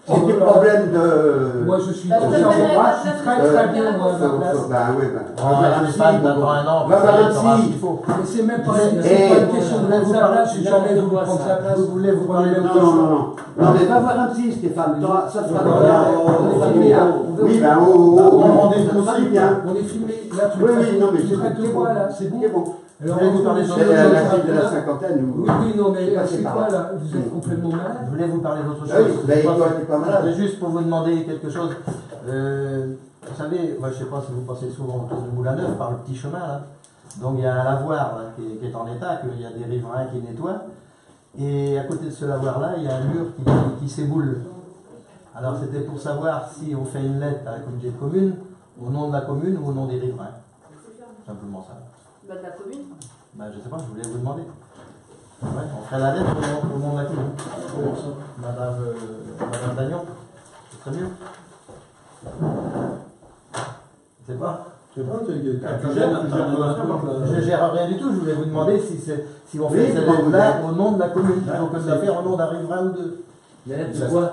C'est des problèmes de. Moi, je suis Bah, je très préférerais pas très placer bien, moi, à ma place. Ben oui, Stéphane, t'attends un an, Va ça voir y est, un t'auras ce psy. qu'il faut. Mais c'est même pas, Et- c'est pas une question de prendre sa place, j'ai jamais voulu prendre sa place. Vous voulez vous parler de Non, non, non, non. Non, mais va voir un psy, Stéphane. Ça te fera du bien. Oui, ben ça fera du bien. On est filmé, là tu Oui, oui, non, mais tu traites de quoi là, c'est bon. C'est bon. Alors, Je vais vous parler de on- choses. La fille de la cinquantaine, ou. Oui, oui, non, mais C'est c'est pas quoi grave. là? Vous êtes complètement malade. Je voulais vous parler d'autre Ah oui, chose. ben toi, t'es pas malade. C'est juste pour vous demander quelque chose. Vous savez, moi, je ne sais pas si vous passez souvent autour de Moulin-Neuf par le petit chemin là. Donc il y a un lavoir là, qui est en état, qu'il y a des riverains qui nettoient. Et à côté de ce lavoir là, il y a un mur qui s'éboule. Alors c'était pour savoir si on fait une lettre à la communauté de communes, au nom de la commune ou au nom des riverains. Simplement ça. Bah, de la commune. Ben, je ne sais pas, je voulais vous demander. Ouais, on ferait la lettre au nom de la commune. Madame Dagnon, c'est très mieux. Je sais pas. Je sais pas, tu gères Je gère rien du tout, je voulais vous demander si on fait Oui, cette comment vous lettre-là êtes au nom de la commune, plutôt que de la faire au nom d'un riverain ou deux. La lettre, c'est quoi?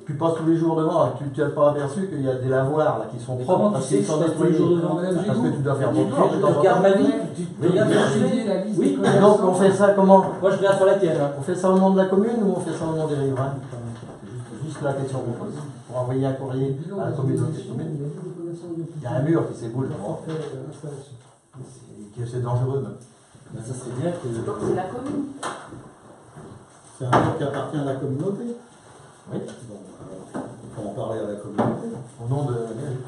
Tu passes tous les jours devant, tu n'as pas aperçu qu'il y a des lavoirs là qui sont Mais propres comment parce tu sais qu'ils que sont je passe tous les nettoyés. jours devant? Parce que tu dois faire ton Non, tour. je regarde ma vie. Tu regardes J'ai ce que je dit fais. la liste Oui, des commerçants. Donc on fait ça comment? Moi, je regarde sur la tienne. Hein. On fait ça au nom de la commune ou on fait ça au nom des riverains? C'est juste la question qu'on pose. Pour envoyer un courrier à la communauté de communes. Il y a un mur qui s'éboule, c'est dangereux même. Ben, ça serait bien que. Donc c'est la commune. C'est un mur qui appartient à la communauté. Oui. Il faut en parler à la communauté. Au nom de.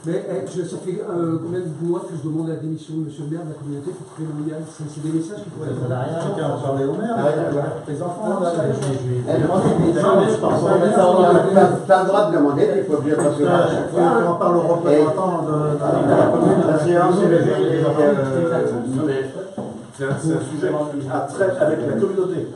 Mais ça fait combien de mois que je demande la démission de monsieur le maire de la communauté pour créer le mondial? C'est des messages qui pourraient être. Ça n'a rien à Chacun voir. en parler au maire. Les enfants, là, T'as le droit de demander, t'es pas obligé de recevoir à chaque fois. on parle aux représentants de la commune. La séance est levée. Non, mais c'est un sujet à trait avec la communauté.